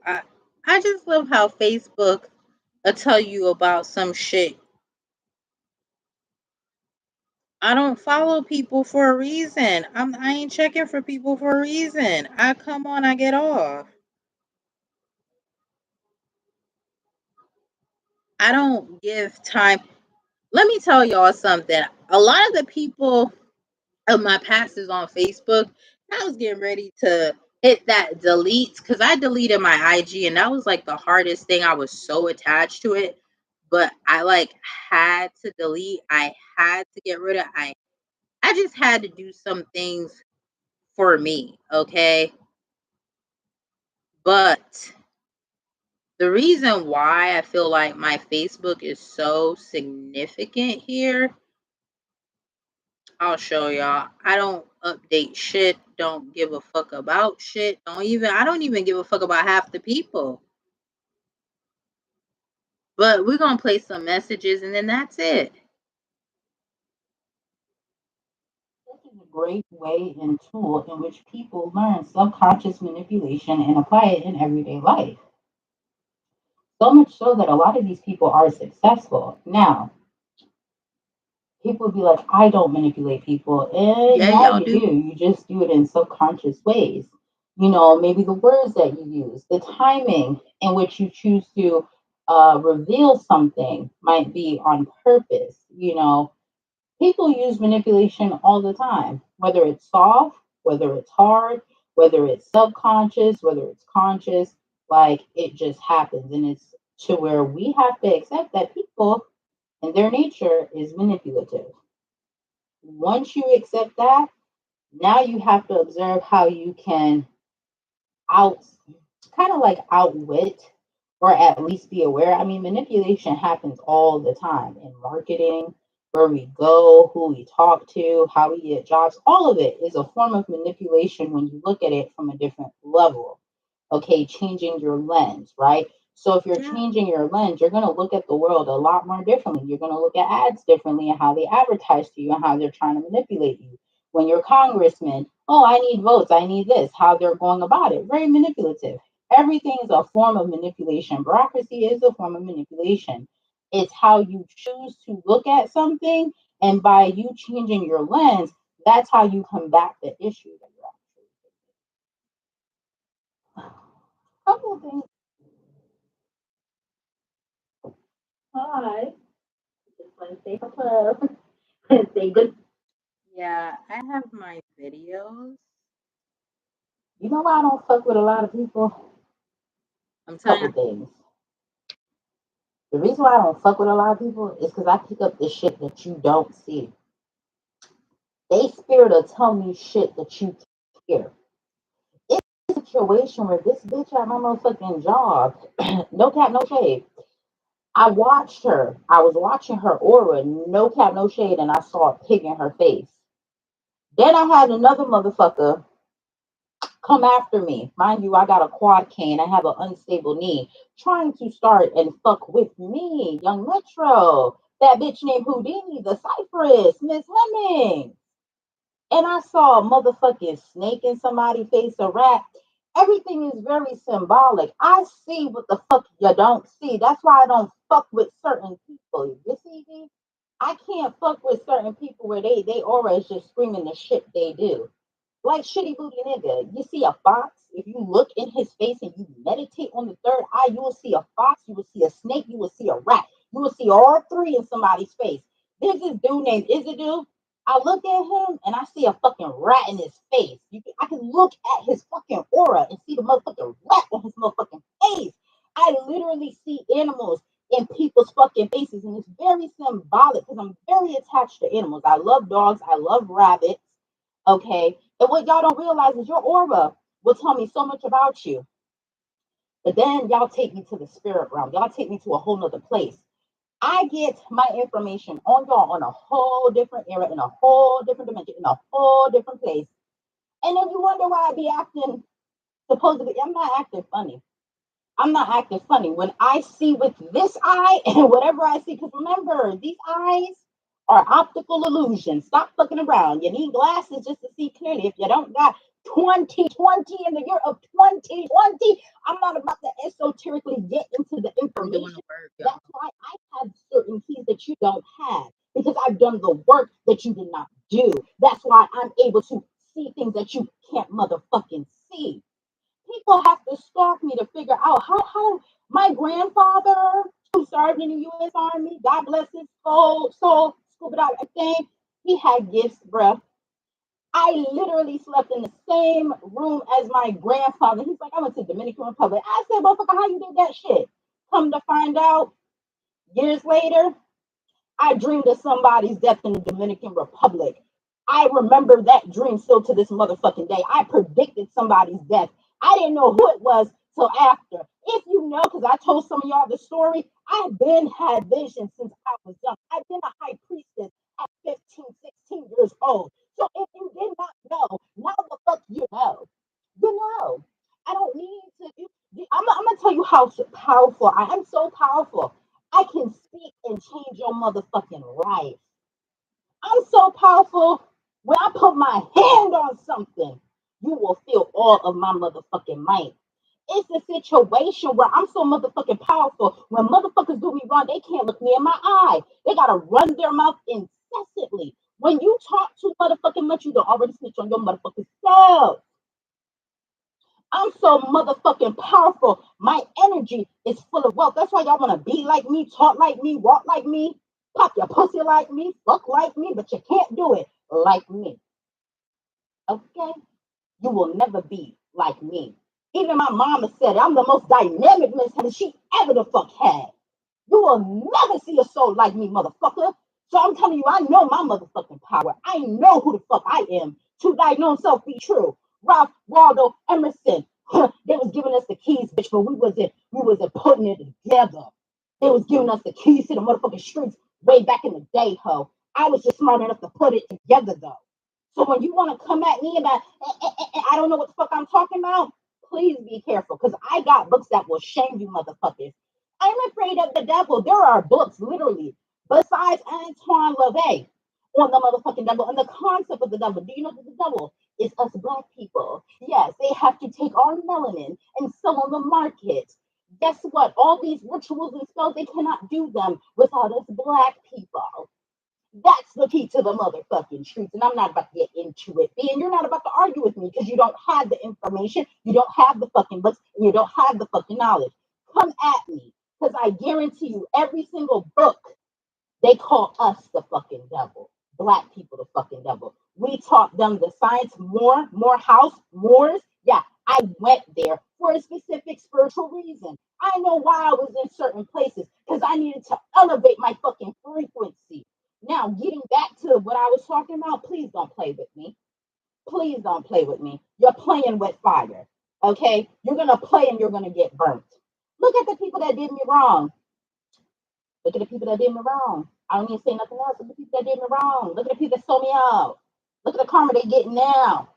I I just love how Facebook will tell you about some shit. I don't follow people for a reason. I ain't checking for people for a reason. I come on, I get off. I don't give time. Let me tell y'all something. A lot of the people of my pastors on Facebook, I was getting ready to hit that delete because I deleted my IG and that was like the hardest thing. I was so attached to it, but I like had to delete. I had to get rid of. I just had to do some things for me, okay? But the reason why I feel like my Facebook is so significant here, I'll show y'all. I don't update shit, don't give a fuck about shit. I don't even give a fuck about half the people. But we're gonna play some messages and then that's it. This is a great way and tool in which people learn subconscious manipulation and apply it in everyday life. So much so that a lot of these people are successful. Now, people would be like, I don't manipulate people. And yeah, y'all you do. You just do it in subconscious ways. You know, maybe the words that you use, the timing in which you choose to reveal something might be on purpose. You know, people use manipulation all the time, whether it's soft, whether it's hard, whether it's subconscious, whether it's conscious, like it just happens. And it's to where we have to accept that people and their nature is manipulative. Once you accept that, now you have to observe how you can out kind of like outwit or at least be aware. I mean, manipulation happens all the time in marketing, where we go, who we talk to, how we get jobs. All of it is a form of manipulation when you look at it from a different level. Okay, changing your lens, right? So if you're changing your lens, you're going to look at the world a lot more differently. You're going to look at ads differently and how they advertise to you and how they're trying to manipulate you. When you're congressman, oh, I need votes, I need this, how they're going about it. Very manipulative. Everything is a form of manipulation. Bureaucracy is a form of manipulation. It's how you choose to look at something, and by you changing your lens, that's how you combat the issue that you're actually. Couple of things. Hi. Just want to say hello and say good. Yeah, I have my videos. You know why I don't fuck with a lot of people? I'm telling you things. The reason why I don't fuck with a lot of people is because I pick up the shit that you don't see. They spirit will tell me shit that you can't hear. It's a situation where this bitch at my motherfucking job, no cap, no shade. I watched her. I was watching her aura, no cap, no shade, and I saw a pig in her face. Then I had another motherfucker come after me. Mind you, I got a quad cane. I have an unstable knee. Trying to start and fuck with me, Young Metro. That bitch named Houdini, the Cypress, Miss Hemming. And I saw a motherfucking snake in somebody's face, a rat. Everything is very symbolic. I see what the fuck you don't see. That's why I don't fuck with certain people. You see me? I can't fuck with certain people where they aura is just screaming the shit they do. Like shitty booty nigga. You see a fox, if you look in his face and you meditate on the third eye, you will see a fox, you will see a snake, you will see a rat. You will see all three in somebody's face. There's this dude named Isidue. I look at him and I see a fucking rat in his face. I can look at his fucking aura and see the motherfucking rat on his motherfucking face. I literally see animals in people's fucking faces. And it's very symbolic because I'm very attached to animals. I love dogs. I love rabbits. Okay. And what y'all don't realize is your aura will tell me so much about you. But then y'all take me to the spirit realm. Y'all take me to a whole nother place. I get my information on y'all on a whole different era, in a whole different dimension, in a whole different place. And then you wonder why I be acting supposedly. I'm not acting funny. I'm not acting funny. When I see with this eye and whatever I see, because remember, these eyes are optical illusions. Stop fucking around. You need glasses just to see clearly. If you don't got 2020 in the year of 2020, I'm not about to esoterically get into the I'm doing the information. work, That's y'all. why I have certain keys that you don't have because I've done the work that you did not do. That's why I'm able to see things that you can't motherfucking see. People have to stalk me to figure out how my grandfather, who served in the U.S. Army, God bless his soul, scuba dive thing, he had gifts, bruh. I literally slept in the same room as my grandfather. He's like, I went to Dominican Republic. I said, motherfucker, how you did that shit? Come to find out, years later, I dreamed of somebody's death in the Dominican Republic. I remember that dream still to this motherfucking day. I predicted somebody's death. I didn't know who it was till after. If you know, because I told some of y'all the story, I've been had visions since I was young. I've been a high priestess at 15, 16 years old. So if you did not know, now the fuck you know. You know. I don't need to. I'm gonna tell you how powerful I am. So powerful. I can speak and change your motherfucking life. I'm so powerful. When I put my hand on something, you will feel all of my motherfucking might. It's a situation where I'm so motherfucking powerful. When motherfuckers do me wrong, they can't look me in my eye. They gotta run their mouth incessantly. When you talk too motherfucking much, you don't already snitch on your motherfucking self. I'm so motherfucking powerful. My energy is full of wealth. That's why y'all want to be like me, talk like me, walk like me, pop your pussy like me, fuck like me, but you can't do it like me. Okay? You will never be like me. Even my mama said I'm the most dynamic miss she ever the fuck had. You will never see a soul like me, motherfucker. So I'm telling you, I know my motherfucking power. I know who the fuck I am. To thy known self be true. Ralph Waldo Emerson. They was giving us the keys, bitch, but we wasn't putting it together. They was giving us the keys to the motherfucking streets way back in the day, ho. I was just smart enough to put it together though. So when you want to come at me about, I don't know what the fuck I'm talking about, please be careful because I got books that will shame you motherfuckers. I'm afraid of the devil. There are books, literally, besides Antoine LaVey on the motherfucking devil and the concept of the devil. Do you know that the devil is us black people? Yes, they have to take our melanin and sell on the market. Guess what? All these rituals and spells, they cannot do them without us black people. That's the key to the motherfucking truth. And I'm not about to get into it. And you're not about to argue with me because you don't have the information, you don't have the fucking books, and you don't have the fucking knowledge. Come at me. Because I guarantee you, every single book, they call us the fucking devil. Black people, the fucking devil. We taught them the science more house, Moors. Yeah, I went there for a specific spiritual reason. I know why I was in certain places because I needed to elevate my fucking frequency. Now, getting back to what I was talking about, please don't play with me. Please don't play with me. You're playing with fire. Okay? You're going to play and you're going to get burnt. Look at the people that did me wrong. Look at the people that did me wrong. I don't need to say nothing else. Look at the people that did me wrong. Look at the people that sold me out. Look at the karma they get now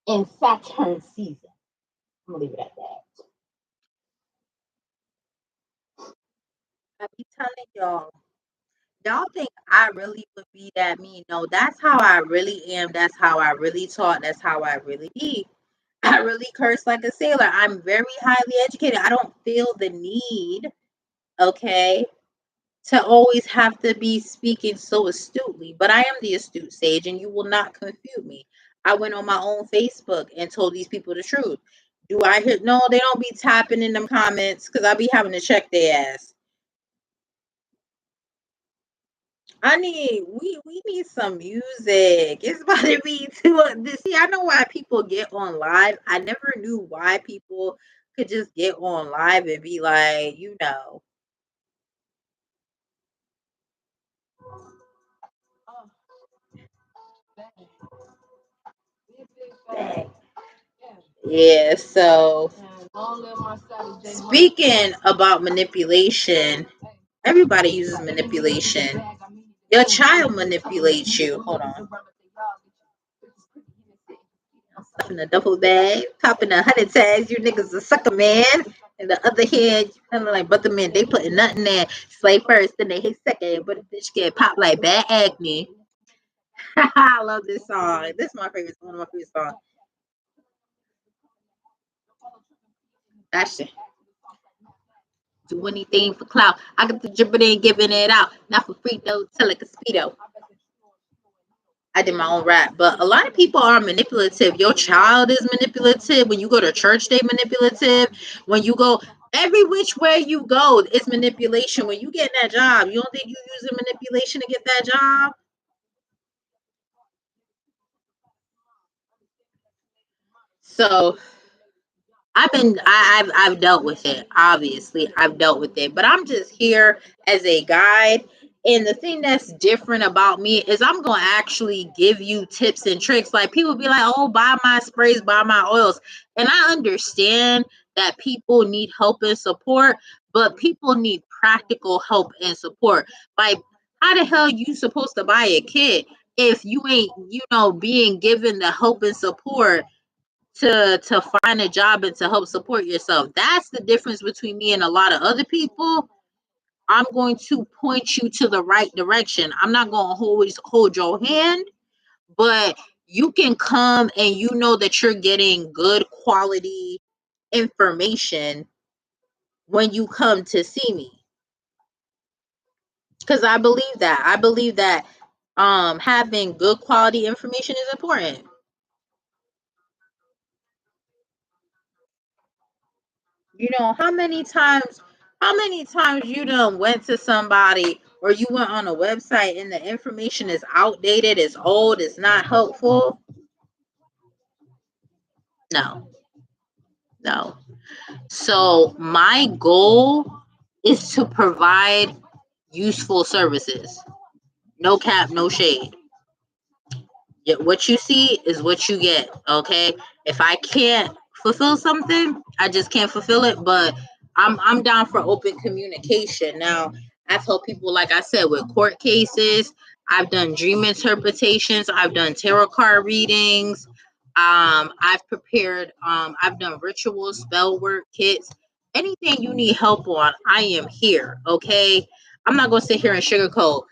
in Saturn season. I'm going to leave it at that. I be telling y'all. Y'all think I really would be that mean? No, that's how I really am. That's how I really talk. That's how I really be. I really curse like a sailor. I'm very highly educated. I don't feel the need, okay, to always have to be speaking so astutely. But I am the astute sage, and you will not confute me. I went on my own Facebook and told these people the truth. Do I hear? No, they don't be tapping in them comments because I be having to check their ass. We need some music. It's about to be too. See, I know why people get on live. I never knew why people could just get on live and be like, Yeah, so speaking about manipulation, everybody uses manipulation. Your child manipulates you. Hold on. Stuffing a duffel bag, popping 100 tags. You niggas a sucker, man. And the other hand, you kind of like brother man. They putting nothing there. Slay first, then they hit second. But the bitch get popped like bad acne. I love this song. This is my favorite. One of my favorite songs. That shit. Do anything for clout. I got the dripping and giving it out. Not for free though. Tell like a speedo. I did my own rap, but a lot of people are manipulative. Your child is manipulative. When you go to church, they manipulative. When you go every which way you go, it's manipulation. When you get that job, you don't think you using manipulation to get that job? So I've dealt with it. Obviously, I've dealt with it, but I'm just here as a guide. And the thing that's different about me is I'm gonna actually give you tips and tricks. Like people be like, "Oh, buy my sprays, buy my oils," and I understand that people need help and support, but people need practical help and support. Like, how the hell you supposed to buy a kit if you ain't, being given the help and support to find a job and to help support yourself? That's the difference between me and a lot of other people. I'm going to point you to the right direction. I'm not going to always hold your hand, but you can come and you know that you're getting good quality information when you come to see me, because I believe that having good quality information is important. How many times you done went to somebody or you went on a website and the information is outdated, it's old, it's not helpful? No, no. So my goal is to provide useful services. No cap, no shade. What you see is what you get. Okay. If I can't fulfill something, I just can't fulfill it. But I'm down for open communication. Now, I've helped people, like I said, with court cases. I've done dream interpretations. I've done tarot card readings. I've prepared. I've done rituals, spell work kits. Anything you need help on, I am here. Okay. I'm not gonna sit here and sugarcoat.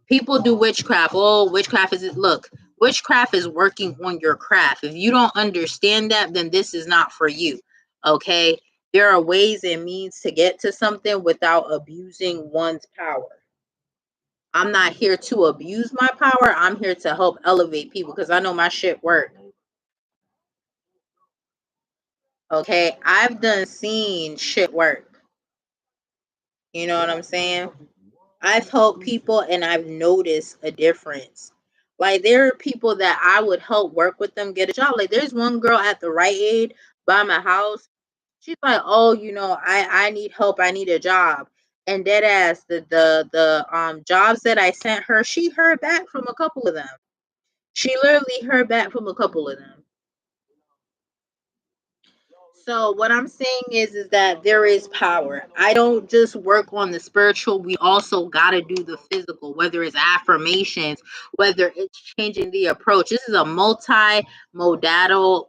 People do witchcraft. Oh, witchcraft is it? Look, witchcraft is working on your craft. If you don't understand that, then this is not for you. Okay. There are ways and means to get to something without abusing one's power. I'm not here to abuse my power. I'm here to help elevate people because I know my shit work. Okay. I've done seen shit work. You know what I'm saying? I've helped people and I've noticed a difference. Like there are people that I would help work with them get a job. Like there's one girl at the Rite Aid by my house. She's like, "Oh, I need help. I need a job." And dead ass, the jobs that I sent her, she heard back from a couple of them. She literally heard back from a couple of them. So what I'm saying is that there is power. I don't just work on the spiritual. We also got to do the physical, whether it's affirmations, whether it's changing the approach. This is a multimodal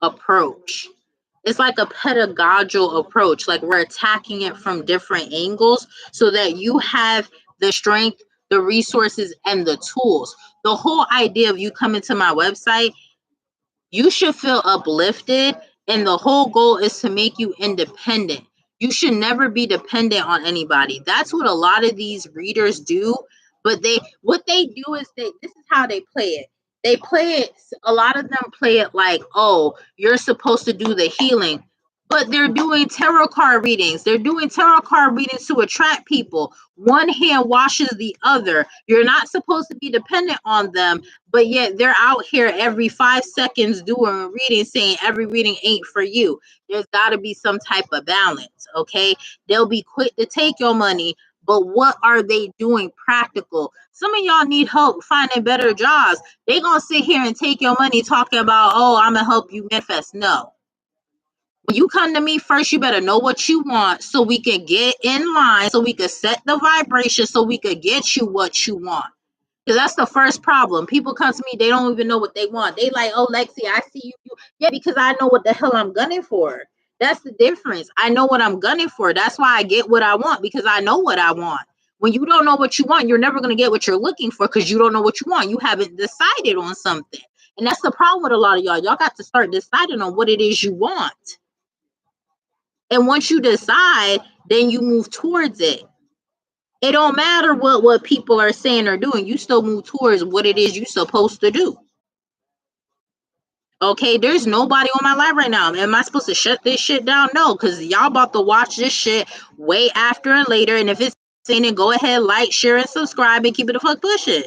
approach. It's like a pedagogical approach. Like we're attacking it from different angles so that you have the strength, the resources, and the tools. The whole idea of you coming to my website, you should feel uplifted, and the whole goal is to make you independent. You should never be dependent on anybody. That's what a lot of these readers do. But what they do is this is how they play it. They play it, a lot of them play it like, "Oh, you're supposed to do the healing." But they're doing tarot card readings. They're doing tarot card readings to attract people. One hand washes the other. You're not supposed to be dependent on them, but yet they're out here every 5 seconds doing a reading saying every reading ain't for you. There's got to be some type of balance. Okay. They'll be quick to take your money, But what are they doing practical? Some of y'all need help finding better jobs. They gonna sit here and take your money talking about, oh, I'm gonna help you manifest. No. When you come to me first, you better know what you want so we can get in line, so we can set the vibration, so we could get you what you want. Because that's the first problem. People come to me, they don't even know what they want. They like, oh, Lexi, I see you. Yeah, because I know what the hell I'm gunning for. That's the difference. I know what I'm gunning for. That's why I get what I want, because I know what I want. When you don't know what you want, you're never going to get what you're looking for, because you don't know what you want. You haven't decided on something. And that's the problem with a lot of y'all. Y'all got to start deciding on what it is you want. And once you decide, then you move towards it. It don't matter what people are saying or doing. You still move towards what it is you're supposed to do. Okay, there's nobody on my live right now. Am I supposed to shut this shit down? No, because y'all about to watch this shit way after and later. And if it's saying it, go ahead, like, share, and subscribe, and keep it the fuck pushing.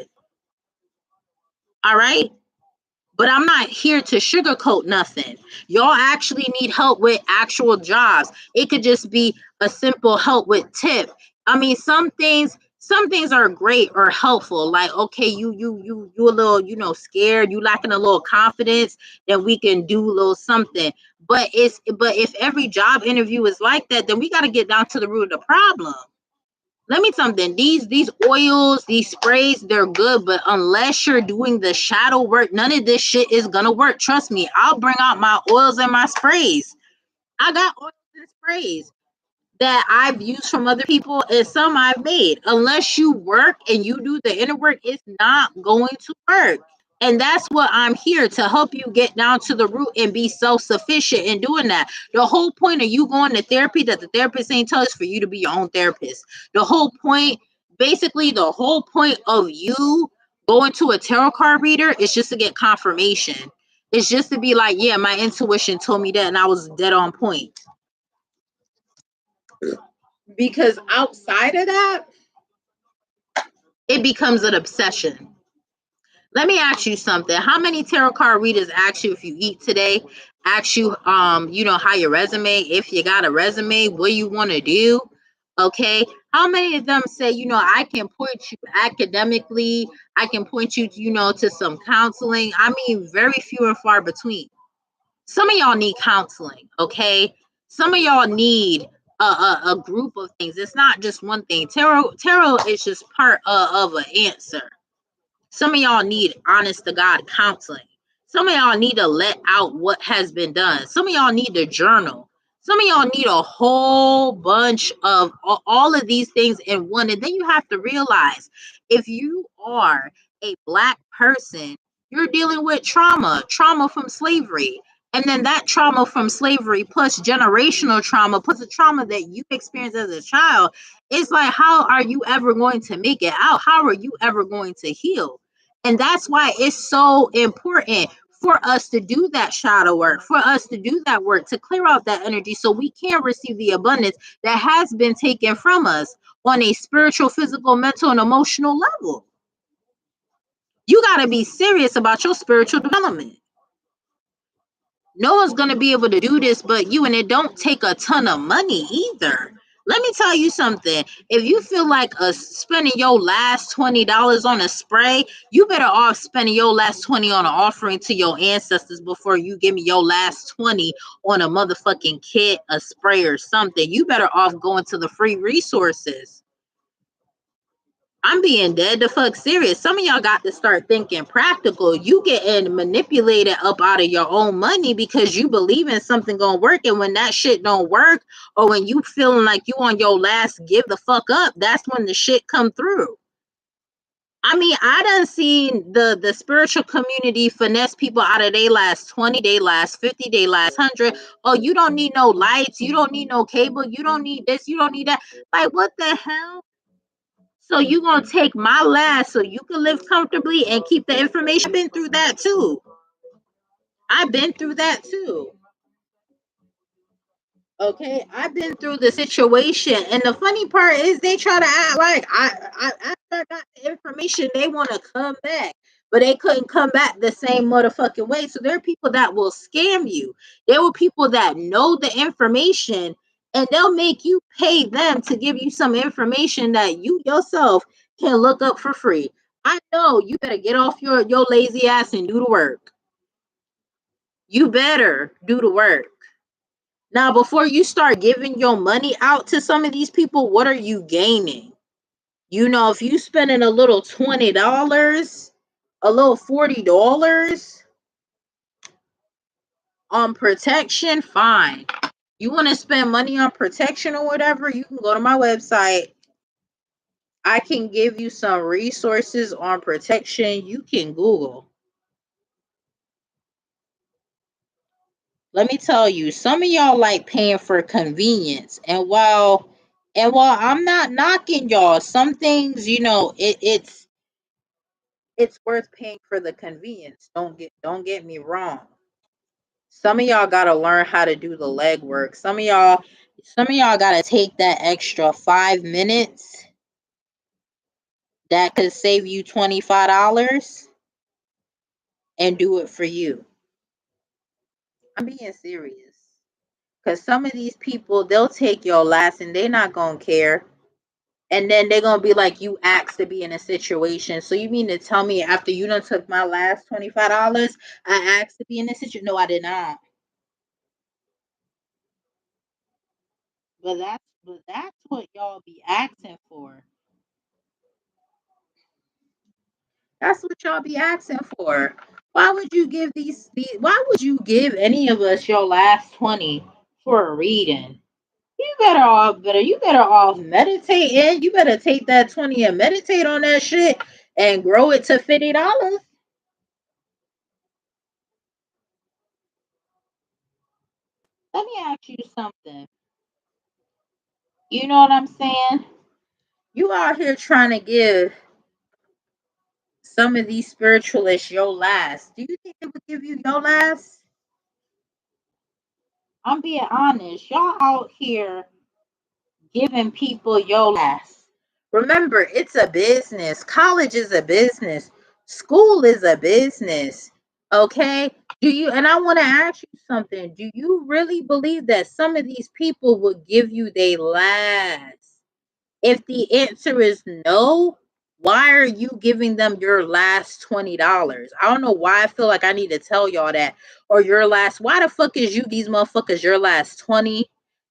All right? But I'm not here to sugarcoat nothing. Y'all actually need help with actual jobs. It could just be a simple help with tip. I mean, some things are great or helpful. Like, okay, you a little, scared, you lacking a little confidence, then we can do a little something. But if every job interview is like that, then we got to get down to the root of the problem. Let me tell you something. These oils, these sprays, they're good, but unless you're doing the shadow work, none of this shit is gonna work. Trust me, I'll bring out my oils and my sprays. I got oils and sprays that I've used from other people, and some I've made. Unless you work and you do the inner work, it's not going to work. And that's what I'm here to help you get down to the root and be self-sufficient in doing that. The whole point of you going to therapy that the therapist ain't tell us for you to be your own therapist. The whole point, basically, the whole point of you going to a tarot card reader is just to get confirmation. It's just to be like, yeah, my intuition told me that, and I was dead on point. Because outside of that, it becomes an obsession. Let me ask you something. How many tarot card readers ask you if you eat today? Ask you, how your resume, if you got a resume, what you want to do? Okay. How many of them say, I can point you academically, I can point you, to some counseling? I mean, very few and far between. Some of y'all need counseling, okay? Some of y'all need a group of things. It's not just one thing. Tarot is just part of an answer. Some of y'all need honest to God counseling. Some of y'all need to let out what has been done. Some of y'all need to journal. Some of y'all need a whole bunch of all of these things in one. And then you have to realize, if you are a Black person, you're dealing with trauma from slavery. And then that trauma from slavery plus generational trauma plus the trauma that you experienced as a child, it's like, how are you ever going to make it out? How are you ever going to heal? And that's why it's so important for us to do that shadow work, for us to do that work, to clear out that energy so we can receive the abundance that has been taken from us on a spiritual, physical, mental, and emotional level. You got to be serious about your spiritual development. No one's going to be able to do this but you, and it don't take a ton of money either. Let me tell you something. If you feel like spending your last $20 on a spray, you better off spending your last 20 on an offering to your ancestors before you give me your last 20 on a motherfucking kit, a spray, or something. You better off going to the free resources. I'm being dead the fuck serious. Some of y'all got to start thinking practical. You getting manipulated up out of your own money because you believe in something gonna work, and when that shit don't work, or when you feeling like you on your last give the fuck up, that's when the shit come through. I mean, I done seen the spiritual community finesse people out of they last 20, they last 50, they last 100. Oh, you don't need no lights, you don't need no cable, you don't need this, you don't need that. Like, what the hell? So you gonna take my last so you can live comfortably and keep the information? I've been through that too. Okay, I've been through the situation, and the funny part is they try to act like I after I got the information, they want to come back, but they couldn't come back the same motherfucking way. So there are people that will scam you. There were people that know the information And they'll make you pay them to give you some information that you yourself can look up for free. I know you better get off your lazy ass and do the work. You better do the work. Now, before you start giving your money out to some of these people, what are you gaining? You know, if you spending a little $20, a little $40 on protection, fine. You want to spend money on protection or whatever, you can go to my website. I can give you some resources on protection. You can Google. Let me tell you, some of y'all like paying for convenience. And while I'm not knocking y'all, some things, you know, it's worth paying for the convenience. Don't get me wrong. Some of y'all gotta learn how to do the legwork. Some of y'all gotta take that extra 5 minutes that could save you $25 and do it for you. I'm being serious. Because some of these people, they'll take your last and they're not going to care. And then they're going to be like, you asked to be in a situation. So you mean to tell me after you done took my last $25, I asked to be in this situation? No, I did not. But that's what y'all be asking for. That's what y'all be asking for. Why would you give why would you give any of us your last 20 for a reading? You better off meditating. You better take that 20 and meditate on that shit and grow it to $50. Let me ask you something. You know what I'm saying? You out here trying to give some of these spiritualists your last. Do you think they would give you your last? I'm being honest. Y'all out here giving people your last. Remember, it's a business. College is a business. School is a business. Okay? And I want to ask you something. Do you really believe that some of these people will give you their last? If the answer is no, why are you giving them your last $20? I don't know why I feel like I need to tell y'all that. Or your last, why the fuck is you these motherfuckers your last 20,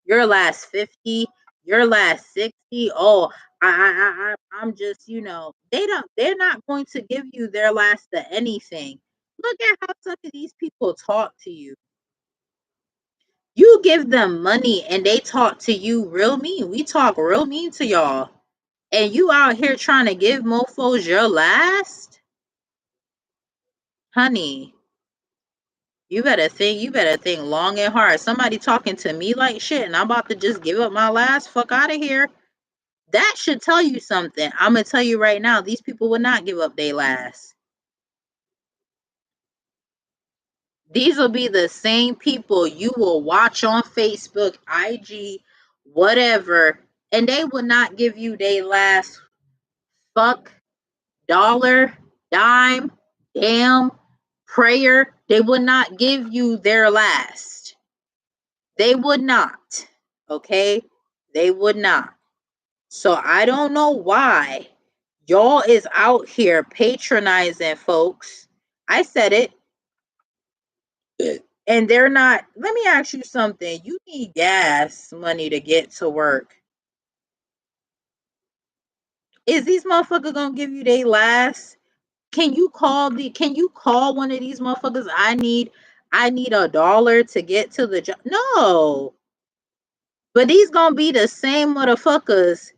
your last 50, your last 60? Oh, I'm just, they're not going to give you their last to anything. Look at how some of these people talk to you. You give them money and they talk to you real mean. We talk real mean to y'all. And you out here trying to give mofos your last? Honey, you better think long and hard. Somebody talking to me like shit and I'm about to just give up my last? Fuck out of here. That should tell you something. I'm going to tell you right now, these people would not give up their last. These will be the same people you will watch on Facebook, IG, whatever, and they will not give you their last fuck, dollar, dime, damn, prayer. They would not give you their last. They would not. Okay? They would not. So I don't know why y'all is out here patronizing folks. I said it. And they're not. Let me ask you something. You need gas money to get to work. Is these motherfuckers gonna give you their last? Can you call one of these motherfuckers? I need $1 to get to the job. No. But these gonna be the same motherfuckers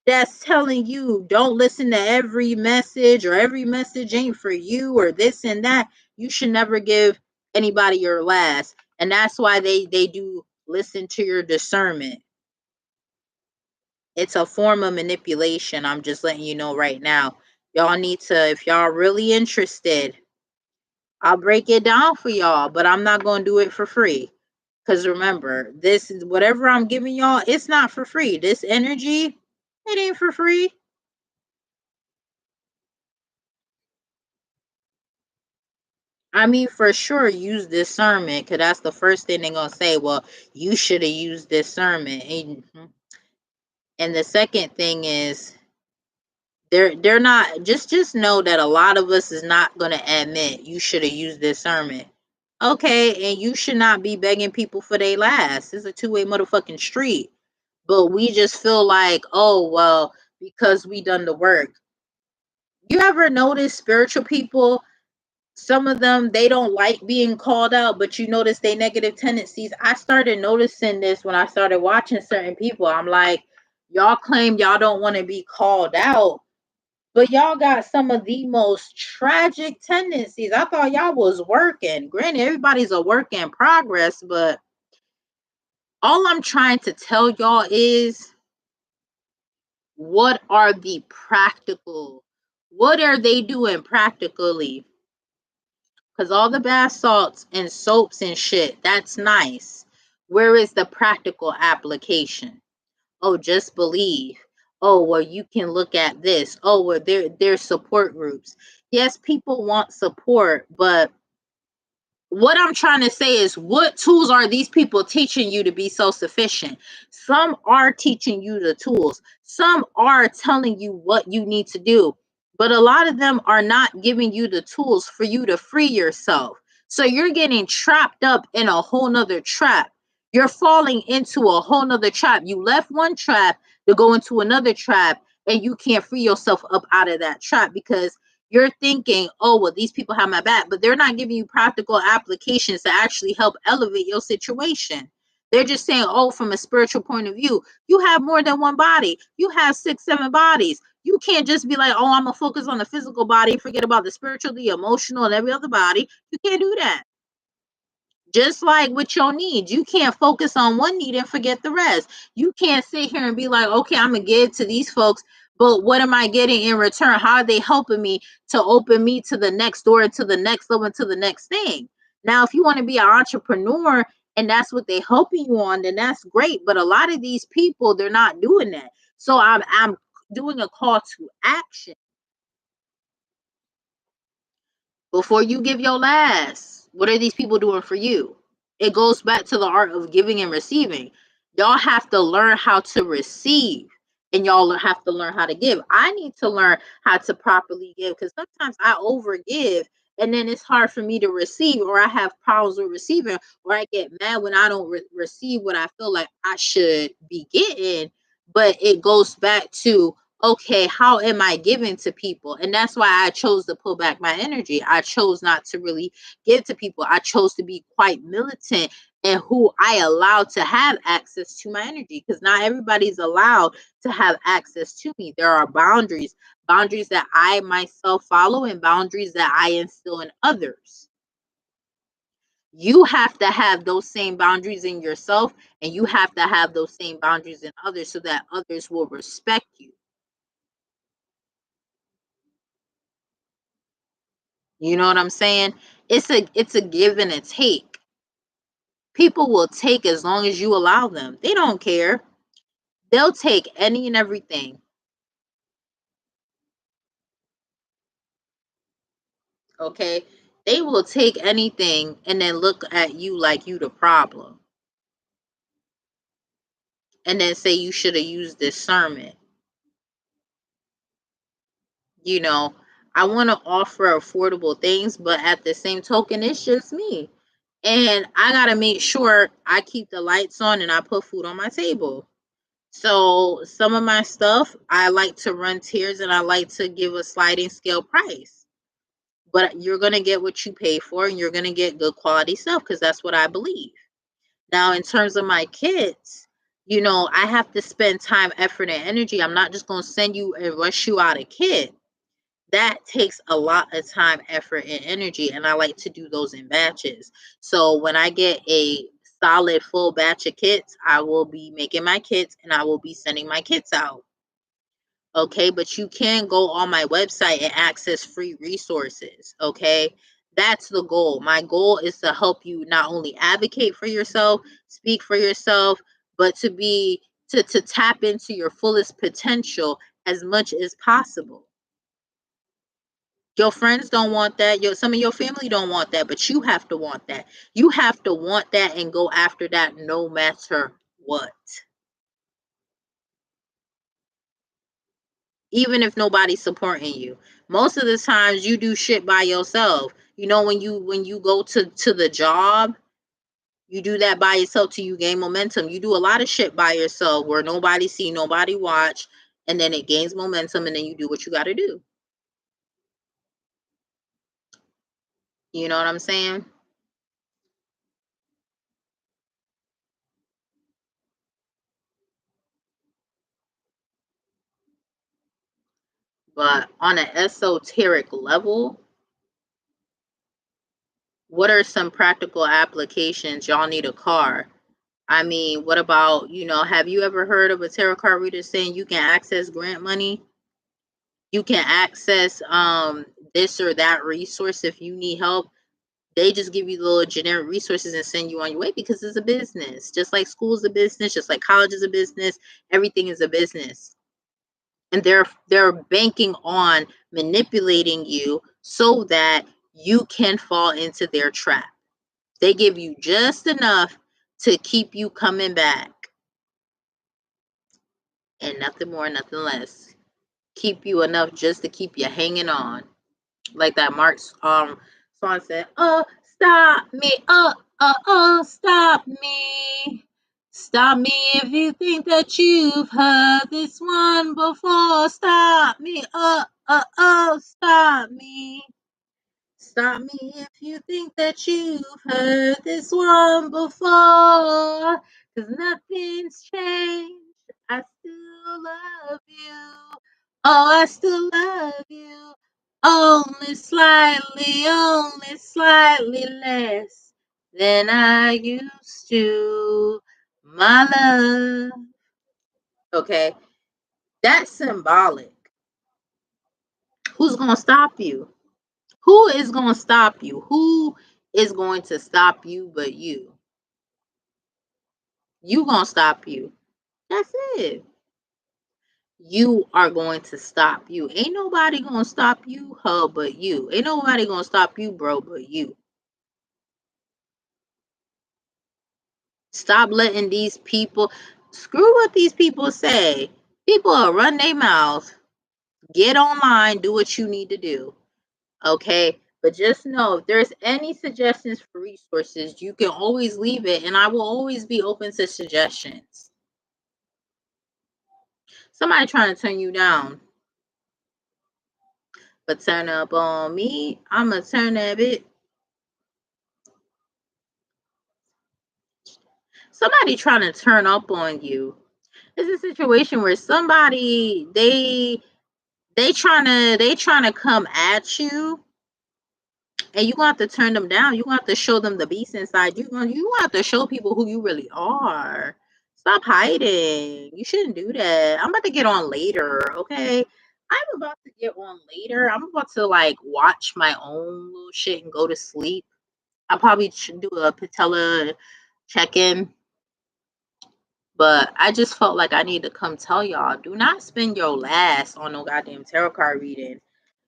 that's telling you don't listen to every message, or every message ain't for you, or this and that. You should never give anybody your last. And that's why they do listen to your discernment. It's a form of manipulation. I'm just letting you know right now. Y'all need to, if y'all really interested, I'll break it down for y'all, but I'm not going to do it for free. Because remember, this is whatever I'm giving y'all, it's not for free. This energy, it ain't for free. I mean, for sure, use discernment, because that's the first thing they're gonna say. Well, you should have used discernment, and the second thing is they're not just know that a lot of us is not gonna admit you should have used discernment. Okay, and you should not be begging people for their last. It's a two-way motherfucking street. But we just feel like, oh well, because we done the work. You ever notice spiritual people? Some of them, they don't like being called out, but you notice they negative tendencies. I started noticing this when I started watching certain people. I'm like, y'all claim y'all don't want to be called out, but y'all got some of the most tragic tendencies. I thought y'all was working. Granted, everybody's a work in progress, but all I'm trying to tell y'all is, what are the practical, what are they doing practically? Because all the bath salts and soaps and shit, that's nice. Where is the practical application? Oh, just believe. Oh, well, you can look at this. Oh, well, there's support groups. Yes, people want support, but what I'm trying to say is, what tools are these people teaching you to be self-sufficient? Some are teaching you the tools. Some are telling you what you need to do. But a lot of them are not giving you the tools for you to free yourself. So you're getting trapped up in a whole nother trap. You're falling into a whole nother trap. You left one trap to go into another trap, and you can't free yourself up out of that trap because you're thinking, oh, well, these people have my back, but they're not giving you practical applications to actually help elevate your situation. They're just saying, oh, from a spiritual point of view, you have more than one body. You have 6, 7 bodies. You can't just be like, oh, I'm going to focus on the physical body, forget about the spiritual, the emotional, and every other body. You can't do that. Just like with your needs, you can't focus on one need and forget the rest. You can't sit here and be like, okay, I'm gonna give to these folks, but what am I getting in return? How are they helping me to open me to the next door, to the next level, to the next thing? Now, if you want to be an entrepreneur and that's what they're helping you on, then that's great. But a lot of these people, they're not doing that. So I'm doing a call to action. Before you give your last, what are these people doing for you? It goes back to the art of giving and receiving. Y'all have to learn how to receive, and y'all have to learn how to give. I need to learn how to properly give, because sometimes I overgive and then it's hard for me to receive, or I have problems with receiving, or I get mad when I don't receive what I feel like I should be getting. But it goes back to, okay, how am I giving to people? And that's why I chose to pull back my energy. I chose not to really give to people. I chose to be quite militant and who I allow to have access to my energy, because not everybody's allowed to have access to me. There are boundaries, boundaries that I myself follow and boundaries that I instill in others. You have to have those same boundaries in yourself, and you have to have those same boundaries in others so that others will respect you. You know what I'm saying? It's a give and a take. People will take as long as you allow them. They don't care. They'll take any and everything. Okay? They will take anything and then look at you like you the problem. And then say you should have used discernment. You know, I want to offer affordable things, but at the same token, it's just me. And I got to make sure I keep the lights on and I put food on my table. So some of my stuff, I like to run tiers and I like to give a sliding scale price. But you're going to get what you pay for, and you're going to get good quality stuff, because that's what I believe. Now, in terms of my kids, I have to spend time, effort, and energy. I'm not just going to send you and rush you out a kit. That takes a lot of time, effort, and energy, and I like to do those in batches. So when I get a solid full batch of kits, I will be making my kits and I will be sending my kits out. Okay, but you can go on my website and access free resources. Okay, that's the goal. My goal is to help you not only advocate for yourself, speak for yourself, but to tap into your fullest potential as much as possible. Your friends don't want that. Some of your family don't want that, but you have to want that. You have to want that and go after that no matter what. Even if nobody's supporting you. Most of the times you do shit by yourself. You know, when you go to the job, you do that by yourself till you gain momentum. You do a lot of shit by yourself where nobody see, nobody watch, and then it gains momentum, and then you do what you got to do. You know what I'm saying? But on an esoteric level, what are some practical applications? Y'all need a car. I mean, what about, have you ever heard of a tarot card reader saying you can access grant money? You can access this or that resource if you need help. They just give you the little generic resources and send you on your way because it's a business. Just like school's a business, just like college is a business, everything is a business. And they're banking on manipulating you so that you can fall into their trap. They give you just enough to keep you coming back. And nothing more, nothing less. Keep you enough just to keep you hanging on. Like that Mark's song said, "Oh, stop me, stop me. Stop me if you think that you've heard this one before. Stop me, stop me. Stop me if you think that you've heard this one before. 'Cause nothing's changed. I still love you. Oh, I still love you. Only slightly less than I used to, my love." Okay, that's symbolic. Who's gonna stop you? Who is gonna stop you? Who is going to stop you but you? You gonna stop you. That's it. You are going to stop you. Ain't nobody gonna stop you, but you. Ain't nobody gonna stop you, bro, but you. Stop letting these people screw what these people say. People will run their mouth, get online, do what you need to do. Okay? But just know if there's any suggestions for resources, you can always leave it, and I will always be open to suggestions. Somebody trying to turn you down, but turn up on me, I'ma turn that bit. Somebody trying to turn up on you. It's a situation where somebody they trying to come at you, and you gonna have to turn them down. You gonna have to show them the beast inside. You gonna have to show people who you really are. Stop hiding. You shouldn't do that. I'm about to get on later, okay? I'm about to get on later. I'm about to like watch my own little shit and go to sleep. I probably should do a patella check-in, but I just felt like I need to come tell y'all, do not spend your last on no goddamn tarot card reading.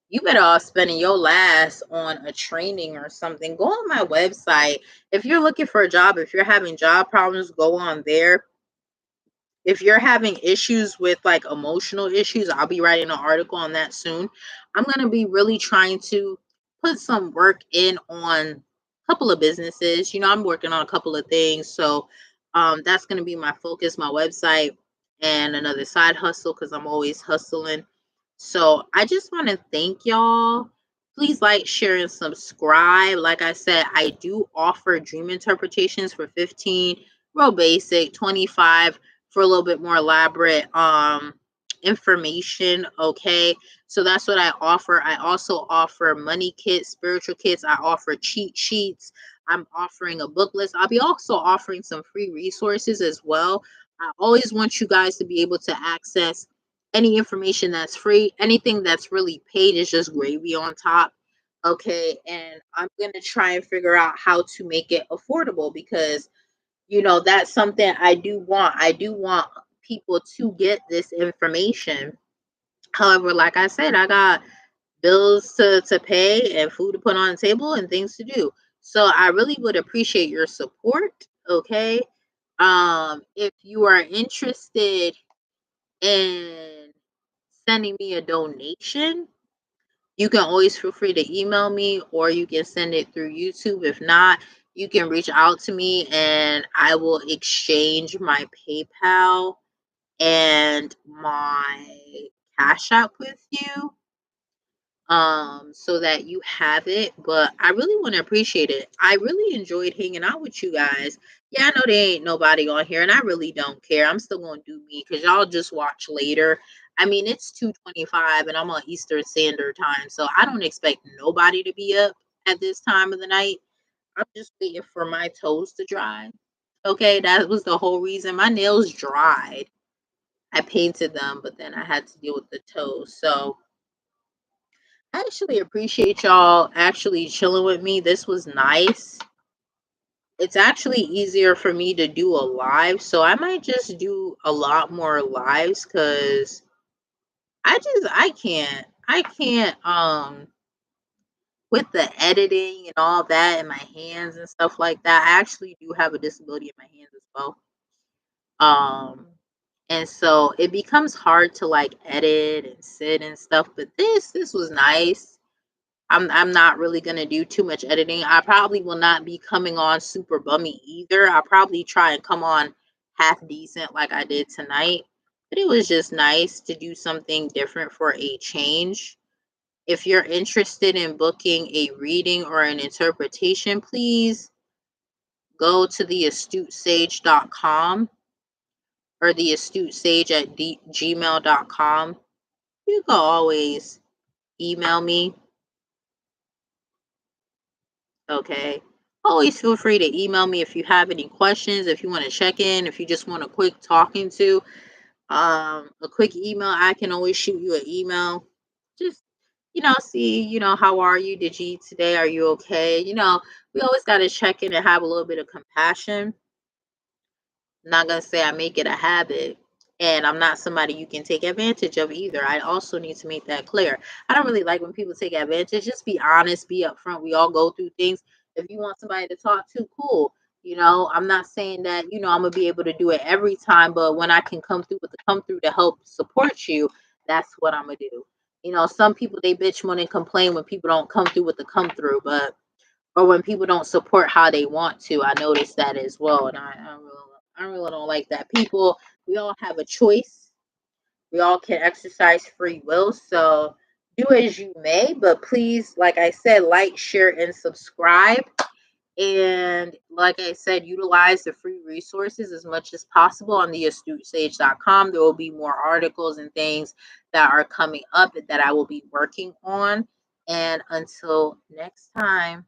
You better off spending your last on a training or something. Go on my website. If you're looking for a job, if you're having job problems, go on there. If you're having issues with like emotional issues, I'll be writing an article on that soon. I'm going to be really trying to put some work in on a couple of businesses. I'm working on a couple of things. So that's going to be my focus, my website, and another side hustle because I'm always hustling. So I just want to thank y'all. Please like, share, and subscribe. Like I said, I do offer dream interpretations for 15, real basic, 25 for a little bit more elaborate information. Okay. So that's what I offer. I also offer money kits, spiritual kits. I offer cheat sheets. I'm offering a book list. I'll be also offering some free resources as well. I always want you guys to be able to access any information that's free. Anything that's really paid is just gravy on top. Okay. And I'm going to try and figure out how to make it affordable because, that's something I do want. I do want people to get this information. However, like I said, I got bills to pay and food to put on the table and things to do. So I really would appreciate your support. Okay. If you are interested in sending me a donation, you can always feel free to email me or you can send it through YouTube. If not, you can reach out to me and I will exchange my PayPal and my Cash App with you, so that you have it. But I really want to appreciate it. I really enjoyed hanging out with you guys. Yeah, I know there ain't nobody on here and I really don't care. I'm still gonna do me because y'all just watch later. I mean, it's 2:25 and I'm on Eastern Standard Time, so I don't expect nobody to be up at this time of the night. I'm just waiting for my toes to dry. Okay, that was the whole reason. My nails dried. I painted them, but then I had to deal with the toes. So I actually appreciate y'all actually chilling with me. This was nice. It's actually easier for me to do a live, so I might just do a lot more lives because I can't with the editing and all that and my hands and stuff like that. I actually do have a disability in my hands as well. Um and so it becomes hard to like edit and sit and stuff, but this was nice. I'm not really gonna do too much editing. I probably will not be coming on super bummy either. I'll probably try and come on half decent like I did tonight. But it was just nice to do something different for a change. If you're interested in booking a reading or an interpretation, please go to theastutesage.com or theastutesage at gmail.com. You can always email me. Okay. Always feel free to email me if you have any questions, if you want to check in, if you just want a quick talking to, a quick email. I can always shoot you an email. Just, see, how are you? Did you eat today? Are you okay? We always got to check in and have a little bit of compassion. I'm not gonna say I make it a habit, and I'm not somebody you can take advantage of either. I also need to make that clear. I don't really like when people take advantage. Just be honest, be upfront. We all go through things. If you want somebody to talk to, cool. I'm not saying that I'm gonna be able to do it every time, but when I can come through with the come through to help support you, that's what I'm gonna do. Some people they bitch when and complain when people don't come through with the come through, but or when people don't support how they want to. I notice that as well, and I really don't like that. People, we all have a choice. We all can exercise free will. So do as you may, but please, like I said, like, share, and subscribe. And like I said, utilize the free resources as much as possible on theastutesage.com. There will be more articles and things that are coming up that I will be working on. And until next time,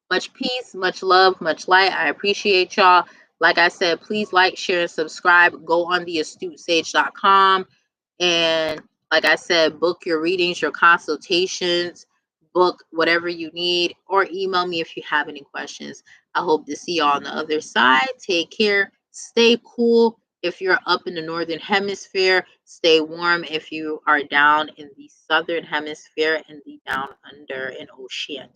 much peace, much love, much light. I appreciate y'all. Like I said, please like, share, and subscribe. Go on theastutesage.com. And like I said, book your readings, your consultations, book whatever you need, or email me if you have any questions. I hope to see y'all on the other side. Take care. Stay cool. If you're up in the northern hemisphere, stay warm. If you are down in the southern hemisphere and the down under in Oceania.